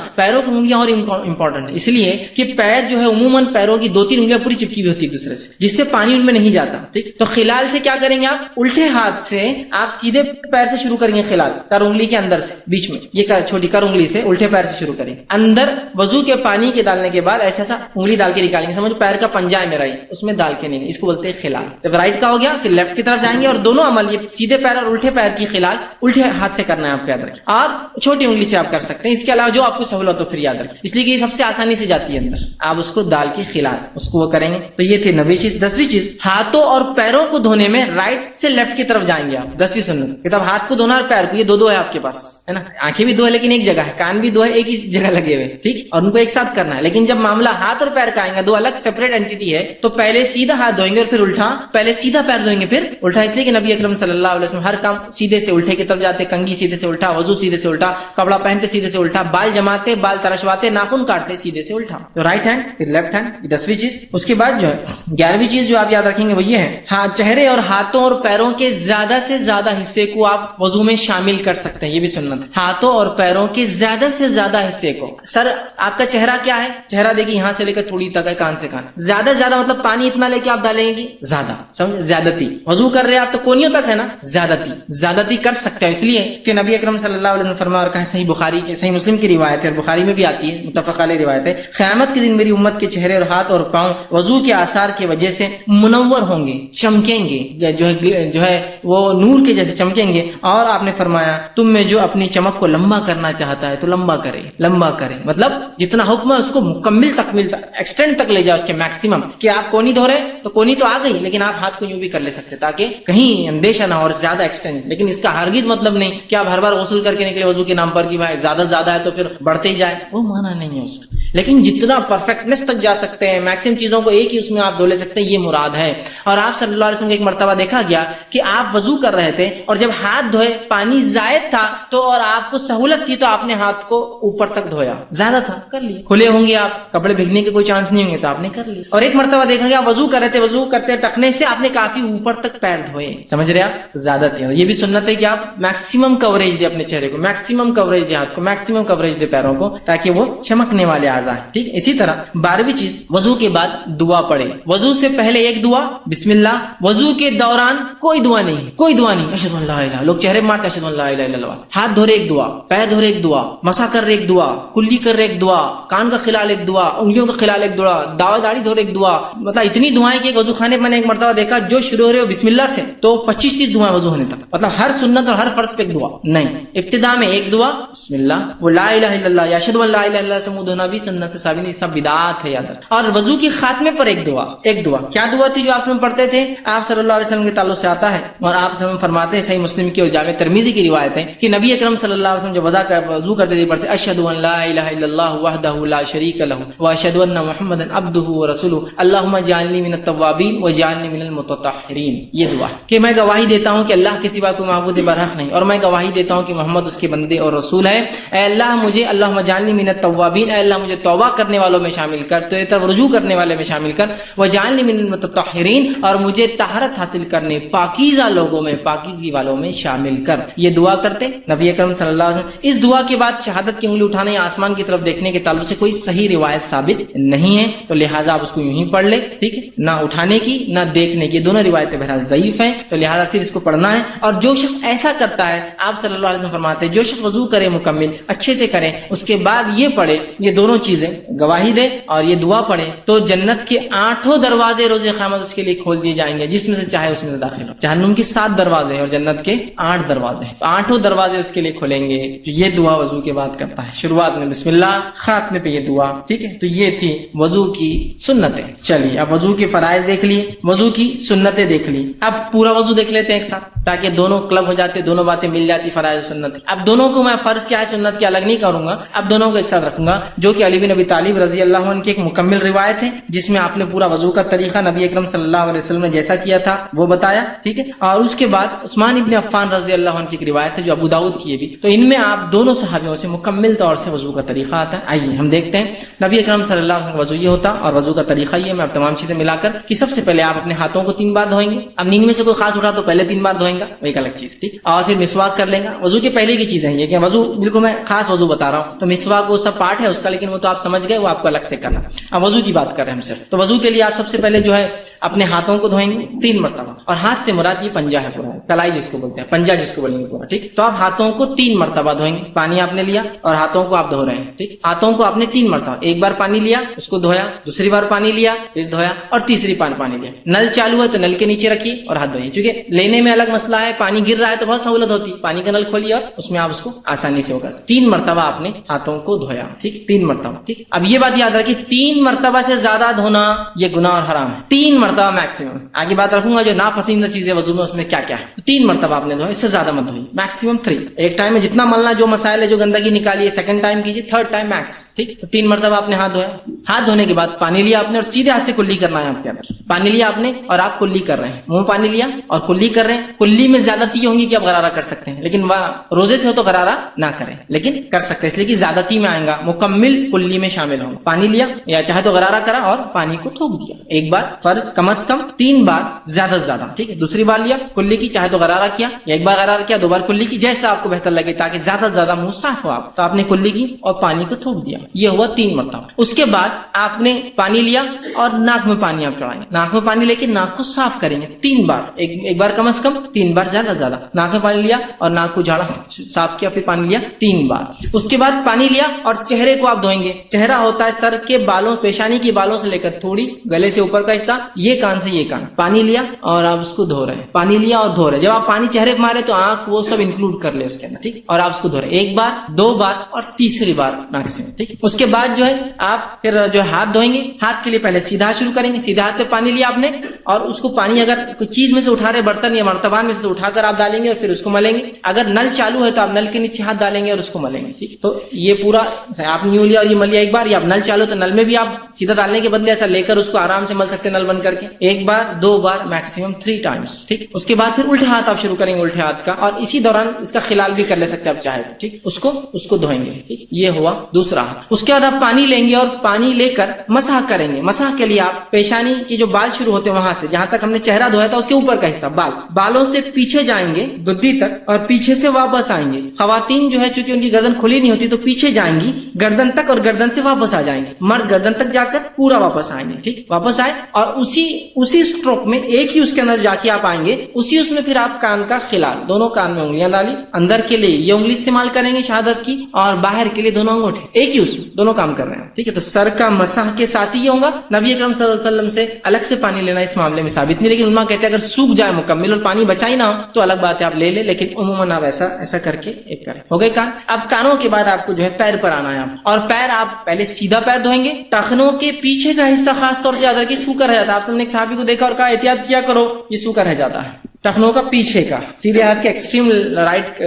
اور امپورٹنٹ ہے, اس لیے کہ پیر جو ہے عموماً پیروں کی 2-3 انگلیاں پوری چپکی ہوئی ہوتی ہے دوسرے سے, جس سے پانی ان میں نہیں جاتا, ٹھیک. تو خلال سے کیا کریں گے آپ, الٹے ہاتھ سے آپ سیدھے پیر سے شروع کریں گے خلال, کر انگلی کے اندر سے بیچ میں, یہ چھوٹی کر انگلی سے الٹے پیر سے شروع کریں, اندر وضو کے پانی کے ڈالنے کے بعد ایسا انگلی ڈال کے نکالیں گے. سمجھو پیر کا پنجہ ہے میرا, اس میں ڈال کے نہیں, اس کو بولتے ہیں خلال. جب رائٹ کا ہو گیا پھر لیفٹ کی طرف جائیں گے, اور دونوں عمل یہ سیدھے پیر اور الٹے پیر کی خلال الٹے ہاتھ سے کرنا ہے آپ کو, یاد رکھیں. اور چھوٹی انگلی سے آپ کر سکتے ہیں, اس کے علاوہ جو آپ کو سہولت ہو پھر یاد رکھیں, اس لیے کہ یہ سب سے آسانی سے جاتی ہے اندر. آپ اس کو ڈال کے خلال اس کو وہ کریں گے. تو یہ تھی 9ویں چیز. 10ویں چیز, ہاتھوں اور پیروں کو دھونے میں رائٹ سے لیفٹ کی طرف جائیں گے آپ. 10ویں سنت, کہ تب ہاتھ کو دھونا اور پیر کو, یہ دو ہے آپ کے پاس, ہے نا. آنکھیں بھی 2 ہے لیکن ایک جگہ ہے, کان بھی 2 ہے ایک ہی جگہ لگے ہوئے, ٹھیک, اور ان کو ایک ساتھ کرنا ہے. لیکن جب معاملہ ہاتھ اور پیر کا آئے گا, 2 الگ سیپریٹ اینٹیٹی ہے, تو پہلے سیدھا ہاتھ دھوئیں گے اور پھر الٹا, پہلے سیدھا پیر دھوئیں گے پھر الٹا. اس لیے کہ نبی اکرم صلی اللہ علیہ وسلم ہر کام سیدھے سے الٹے کی طرف جاتے, کنگھی سیدھے سے الٹا, وضو سیدھے سے الٹا, کپڑا پہنتے سیدھے سے الٹا, بال جماتے, بال ترشواتے, ناخن کاٹتے سیدھے سے الٹا. تو رائٹ ہینڈ پھر لیفٹ ہینڈ, 10ویں چیز. اس کے بعد جو ہے 11ویں چیز جو آپ یاد رکھیں گے وہ یہ ہے, ہاں چہرے اور ہاتھوں اور پیروں کے زیادہ سے زیادہ حصے کو آپ وضو میں شامل کر سکتے ہیں. یہ بھی سنت ہے, ہاتھوں اور پیروں کے زیادہ سے زیادہ حصے کو. سر آپ کا چہرہ کیا ہے, چہرہ دیکھیے یہاں سے لے کر تھوڑی تک ہے, کان سے کان, زیادہ سے زیادہ مطلب پانی اتنا لے کے آپ ڈالیں گے زیادہ, سمجھ, زیادتی. وضو کر رہے ہیں آپ تو کونیوں تک ہے نا, زیادتی کر سکتے ہیں. اس لیے کہ نبی اکرم صلی اللہ علیہ وسلم فرمایا, اور کہا صحیح بخاری کے, صحیح مسلم کی روایت ہے اور بخاری میں بھی آتی ہے, متفق علیہ روایت ہے, قیامت کے دن میری امت کے چہرے اور ہاتھ اور پاؤں وضو کے آثار کی وجہ سے منور ہوں گے, چمکیں گے, جو ہے وہ نور کے جیسے چمکیں گے. اور آپ نے فرمایا تم میں جو اپنی چمک کو لمبا کرنا چاہتا ہے تو لمبا کرے, مطلب جتنا حکم ہے اس کو مکمل تکمیل ایکسٹینڈ تک لے جاؤ, اس کے میکسیمم. کہ آپ کونی دھو رہے تو کونی تو آ گئی, لیکن آپ ہاتھ کو یوں بھی کر لے سکتے تاکہ کہیں اندیشہ نہ ہو اور زیادہ ایکسٹینڈ. لیکن اس کا ہرگز مطلب نہیں کہ آپ ہر بار غسل کر کے نکلے وضو کے نام پر کہ بھائی زیادہ ہے تو پھر بڑھتے ہی جائے, وہ مانا نہیں ہے اس کا. لیکن جتنا پرفیکٹنس تک جا سکتے ہیں, میکسیمم چیزوں کو ایک ہی اس میں آپ دھو لے سکتے ہیں, یہ مراد ہے. اور آپ صلی اللہ علیہ وسلم ایک مرتبہ دیکھا گیا کہ آپ وضو کر رہے تھے اور جب ہاتھ دھوئے پانی زائد تھا تو, اور آپ کو سہولت تھی تو آپ نے ہاتھ کو اوپر تک دھویا, زیادہ تھا کر لیا. کھلے ہوں گے آپ, کپڑے بھیگنے کے کوئی چانس نہیں ہوں گے تو آپ نے کر لی. اور ایک مرتبہ دیکھا گیا وضو کر رہے تھے, وضو کرتے ٹکنے سے آپ نے کافی اوپر تک پیر دھوئے, سمجھ رہے آپ, زیادہ تھے. یہ بھی سنت ہے کہ آپ میکسیمم کوریج دے اپنے چہرے کو, میکسیمم کوریج دے ہاتھ کو, میکسیمم کوریج دے پیروں کو, تاکہ وہ چمکنے والے اعضاء ہیں. ٹھیک, اسی طرح 12ویں چیز, وضو کے بعد دعا پڑھے. وضو سے پہلے ایک دعا بسم اللہ, وضو کے دوران کوئی دعا نہیں, کوئی دعا نہیں. اشہد ان لا الہ, لوگ چہرے مارتے اشہد ان لا الہ الا اللہ. ہاتھ دھو رہے ایک دعا, پیر دھو رہے ایک دعا, مسح کر رہے ایک دعا, کلی کر رہے ایک دعا, کان کا خلال ایک دعا, انگلیوں کا خلال ایک دعا, داڑھی دھو رہے ایک دعا. مطلب اتنی دعائیں کہ وضو خانے میں نے ایک مرتبہ دیکھا جو شروع ہو رہے ہو بسم اللہ سے تو 25-30 دعائیں وضو ہونے تک. مطلب ہر سنت اور ہر فرض پہ ایک دعا نہیں, ابتدا میں ایک دعا بسم اللہ, وہ لا الہ الا اللہ یا اشہد ان لا الہ الا اللہ سے منہ دھونا بھی سنت سے ثابت نہیں, سب بدعات ہے یاد رکھ. اور وضو کی خاتمے پر ایک دعا, ایک دعا کیا دعا تھی جو آپ سے پڑھتے تھے؟ آپ صلی اللہ علیہ وسلم کے تعلق سے آتا ہے اور آپ صلی اللہ علیہ وسلم فرماتے ہیں, صحیح مسلم کی اور جامع ترمذی کی روایت ہے کہ نبی اکرم صلی اللہ علیہ وسلم جو وضو کرتے تھے پڑھتے اشہد ان لا الہ الا اللہ وحدہ لا شریک لہ واشہد ان محمدا عبدہ ورسولہ اللہم اجعلنی من التوابین واجعلنی من المتطہرین. یہ دعا کہ میں گواہی دیتا ہوں کہ اللہ کے سوا کوئی معبود برحق نہیں اور میں گواہی دیتا ہوں کہ محمد اس کے بندے اور رسول ہے. اے اللہ مجھے اللہم اجعلنی من التوابین, اے اللہ مجھے توبہ کرنے والوں میں شامل کر, تیرے طرف رجوع کرنے والے میں شامل کر, واجعلنی من المتطہرین, اور مجھے طہارت حاصل کرنے پاکیزہ لوگوں میں, پاکیزگی والوں میں شامل کر. یہ دعا کرتے نبی اکرم صلی اللہ علیہ وسلم. اس دعا کے بعد شہادت کی انگلی اٹھانے یا آسمان کی طرف دیکھنے کے تعلق سے کوئی صحیح روایت ثابت نہیں ہے, تو لہٰذا آپ اس کو یوں ہی پڑھ لیں. ٹھیک ہے, نہ اٹھانے کی نہ دیکھنے کی, دونوں روایتیں بہرحال ضعیف ہیں, تو لہٰذا صرف اس کو پڑھنا ہے. اور جو شخص ایسا کرتا ہے, آپ صلی اللہ علیہ وسلم فرماتے ہیں جو شخص وضو کرے مکمل اچھے سے کرے, اس کے بعد یہ پڑھے, یہ دونوں چیزیں گواہی دے اور یہ دعا پڑھے, تو جنت کے 8 دروازے روز قیامت اس کے لیے کھول دیے جائیں گے, جس میں سے چاہے اس میں سے داخل ہو. جہنم کے 7 دروازے ہیں اور جنت کے 8 دروازے ہیں, تو 8 دروازے اس کے لیے کھولیں گے. تو یہ دعا وضو کے بعد کرتا ہے, شروعات میں بسم اللہ, خاتمے پہ یہ دعا. ٹھیک ہے, تو یہ تھی وضو کی سنتیں. چلیے اب وضو کے فرائض دیکھ لیے, وضو کی سنتیں دیکھ لی. اب پورا وضو دیکھ لیتے ہیں ایک ساتھ تاکہ دونوں کلب ہو جاتے, دونوں باتیں مل جاتی, فرائض سنت. اب دونوں کو میں فرض کیا ہے سنت کیا الگ نہیں کروں گا, اب دونوں کو ایک ساتھ رکھوں گا, جو کہ علی بن ابی طالب رضی اللہ عنہ کی ایک مکمل روایت ہے جس میں آپ نے پورا وضو کا طریقہ نبی اکرم صلی اللہ علیہ وسلم نے جیسا کیا تھا وہ بتایا. ٹھیک ہے, اور اس کے بعد عثمان ابن عفان رضی اللہ عنہ کی ایک روایت ہے جو ابو داؤد کی ہے بھی, تو ان میں آپ دونوں صحابیوں سے مکمل طور سے وضو کا طریقہ آتا ہے. آئیے ہم دیکھتے ہیں نبی اکرم صلی اللہ علیہ وسلم کا وضو یہ ہوتا اور وضو کا طریقہ یہ. میں اب تمام چیزیں ملا کر کہ سب سے پہلے آپ اپنے ہاتھوں کو 3 بار دھوئیں گے. اب نیند میں سے کوئی خاص اٹھا تو پہلے 3 بار دھوئیں گا, وہ ایک الگ چیز. ٹھیک, اور پھر مسواک کر لیں گا. وضو کے پہلے کی چیزیں ہیں یہ کہ وضو بالکل میں خاص وضو بتا رہا ہوں, تو مسواک وہ سب پارٹ ہے اس کا, لیکن وہ تو آپ سمجھ گئے, وہ آپ کو الگ سے کرنا. اب وضو کی بات کر رہے ہیں ہم صرف, تو وضو کے لیے آپ سب سے پہلے جو ہے اپنے ہاتھوں کو دھوئیں گے 3 مرتبہ, اور ہاتھ سے مراد یہ پنجہ ہے پورا, کلائی جس کو بولتے ہیں, پنجہ جس کو بولیں گے پورا. ٹھیک, تو آپ ہاتھوں کو 3 مرتبہ دھوئیں گے. پانی آپ نے لیا اور ہاتھوں کو آپ دھو رہے ہیں. ٹھیک, ہاتھوں کو آپ نے 3 مرتبہ, ایک بار پانی لیا اس کو دھویا, دوسری بار پانی لیا پھر دھویا, اور تیسری بار پانی لیا. نل چالو ہے تو نل کے نیچے رکھیے اور ہاتھ دھوئیے, کیونکہ لینے میں الگ مسئلہ ہے, پانی گر رہا ہے تو بہت سہولت ہوتی, پانی کا نل کھولیے اور اس میں آپ اس کو آسانی سے ہوگا. 3 مرتبہ آپ نے ہاتھوں کو دھویا. ٹھیک, 3 مرتبہ. ٹھیک, اب یہ بات یاد رکھیے 3 مرتبہ سے زیادہ دھونا یہ گناہ اور حرام ہے. 3 مرتبہ میکسیمم. آگے بات رکھوں گا جو ناپسندیدہ چیزیں وضو میں اس میں کیا کیا ہے. 3 مرتبہ آپ نے دھویا, اس سے زیادہ مت دھوئیے, میکسیمم 3. ایک ٹائم میں جتنا ملنا, جو مسائل ہے جو گندگی نکالیے, سیکنڈ ٹائم کیجیے, تھرڈ ٹائم میکس. ٹھیک, تو 3 مرتبہ آپ نے ہاتھ دھویا. ہاتھ دھونے کے بعد پانی لیا آپ نے اور سیدھے ہاتھ سے کلی کرنا ہے آپ کے اندر. پانی لیا آپ نے اور آپ کلی کر رہے ہیں, منہ پانی لیا اور کلی کر رہے ہیں. کلی میں زیادتی ہوں گی کہ آپ غرارہ کر سکتے ہیں, لیکن روزے سے ہو تو غرارہ نہ کریں, لیکن کر سکتے ہیں اس لیے کہ زیادتی میں آئیں گا, مکمل کلی میں شامل ہوں. پانی لیا یا چاہے تو غرارہ کرا اور پانی کو تھوک دیا. ایک بار فرض کم از کم 3 بار, زیادہ سے زیادہ. ٹھیک ہے, دوسری بار لیا کلی کی, چاہے تو غرارہ کیا یا ایک بار غرارہ کیا, 2 بار کلی کی, جیسا آپ کو بہتر لگے تاکہ زیادہ سے زیادہ منہ صاف ہو آپ, تو آپ نے کلی کی اور پانی کو تھوک دیا. یہ ہوا 3 مرتبہ. اس کے بعد آپ نے پانی لیا اور ناک میں پانی آپ چڑھائیں گے. ناک میں پانی لے کے ناک کو صاف کریں گے 3 بار, ایک بار کم از کم, 3 بار زیادہ سے زیادہ. ناک میں پانی لیا اور ناک کو جھاڑا, صاف کیا, پھر پانی لیا 3 بار. اس کے بعد پانی لیا اور چہرے کو آپ دھوئیں گے. چہرہ ہوتا ہے سر کے بالوں, پیشانی کی بالوں سے لے کر تھوڑی گلے سے اوپر کا حصہ, یہ کان سے یہ کان. پانی لیا اور آپ اس کو دھو رہے ہیں, پانی لیا اور دھو رہے. جب آپ پانی چہرے پہ مارے تو آنکھ وہ سب انکلوڈ کر لے اس کے اندر. ٹھیک, اور آپ اس کو دھو رہے 1 بار, 2 بار اور تیسری بار میکسیمم. ٹھیک, اس کے بعد جو ہے آپ پھر جو ہاتھ دھوئیں گے. ہاتھ کے لیے پہلے سیدھا شروع کریں گے. سیدھا ہاتھ پہ پانی لیا آپ نے اور اس کو پانی اگر کوئی چیز میں سے اٹھا رہے, برتن یا مرتبان میں سے, تو اٹھا کر آپ ڈالیں گے اور پھر اس کو ملیں گے. اگر نل چالو ہے تو آپ نل کے نیچے ہاتھ ڈالیں گے اور اس کو ملیں گے. ٹھیک, تو یہ پورا آپ نے یوں لیا اور یہ مل لیا ایک بار, یا آپ نل چالو تو نل میں بھی آپ سیدھا ڈالنے کے بدلے ایسا لے کر اس کو آرام سے مل سکتے ہیں نل بند کر کے. 1 بار, 2 بار, میکسیمم 3 ٹائمس. ٹھیک, اس کے بعد پھر الٹے ہاتھ آپ شروع کریں گے, الٹے ہاتھ کا, اور اسی دوران اس کا خلال بھی کر لے سکتے آپ چاہے. ٹھیک, اس کو دھوئیں گے. ٹھیک, یہ ہوا دوسرا ہاتھ. اس کے بعد آپ پانی لیں گے اور پانی لے کر مسح کریں گے. مسح کے لیے آپ پیشانی کے جو بال شروع ہوتے ہیں وہاں سے, جہاں تک ہم نے چہرہ دھویا تھا اس کے اوپر کا حصہ, بالوں سے پیچھے جائیں گے گدی تک اور پیچھے سے واپس آئیں گے. خواتین جو ہے چونکہ ان کی گردن کھلی نہیں ہوتی تو پیچھے جائیں گی گردن تک اور گردن سے واپس آ جائیں گے، مرد گردن تک جا کر پورا واپس آئیں گے، ٹھیک، واپس آئے اور اسی اسٹروک میں ایک ہی اس کے اندر جا کے آپ آئیں گے، اسی اس میں پھر آپ کان کا خلال، دونوں کان میں انگلیاں ڈالی، اندر کے لیے یہ انگلی استعمال کریں گے شہادت کی، اور باہر کے لیے دونوں انگوٹھے، ایک ہی اس میں دونوں کام کر رہے ہیں، ٹھیک ہے۔ تو سر کا مسح کے ساتھ ہی یہ ہوگا۔ نبی اکرم صلی اللہ علیہ وسلم سے الگ سے پانی لینا اس معاملے میں ثابت نہیں، لیکن علماء کہتے ہیں اگر سوکھ جائے مکمل اور پانی بچا ہی نہ ہو تو الگ بات ہے، آپ لے لیں، لیکن عموماً آپ ایسا کر کے ایک کریں۔ ہو گئے کان۔ اب کانوں کے بعد آپ کو جو ہے پیر پر آنا ہے، اور پیر آپ پہلے سیدھا پیر دھوئیں گے، ٹخنوں کے پیچھے کا حصہ خاص طور سے یاد رکھیے سوکھا رہ جاتا ہے۔ آپ نے ایک صحابی کو دیکھا اور کہا احتیاط کیا کرو، یہ سوکھا رہ جاتا ہے۔ ٹخنوں کا پیچھے کا، سیدھے ہاتھ کے ایکسٹریم رائٹ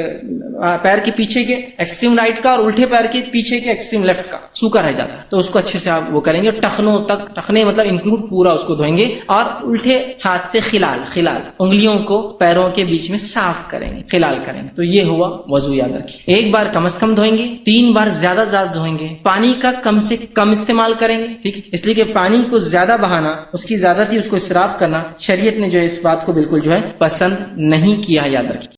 پیر کے پیچھے کے ایکسٹریم رائٹ کا، اور الٹے پیر کے پیچھے کے ایکسٹریم لیفٹ کا سوکھا رہ جاتا ہے، تو اس کو اچھے سے آپ وہ کریں گے، ٹخنوں تک، ٹخنے مطلب انکلوڈ پورا اس کو دھوئیں گے، اور الٹے ہاتھ سے خلال انگلیوں کو پیروں کے بیچ میں صاف کریں گے، خلال کریں گے۔ تو یہ ہوا وضو، یاد رکھیے۔ ایک بار کم از کم دھوئیں گے، 3 بار زیادہ دھوئیں گے، پانی کا کم سے کم استعمال کریں گے، ٹھیک، اس لیے کہ پانی کو زیادہ بہانا، اس کی زیادتی، اس کو اسراف کرنا، شریعت نے جو ہے اس بات کو بالکل جو ہے پسند نہیں کیا ہے، یاد رکھیے۔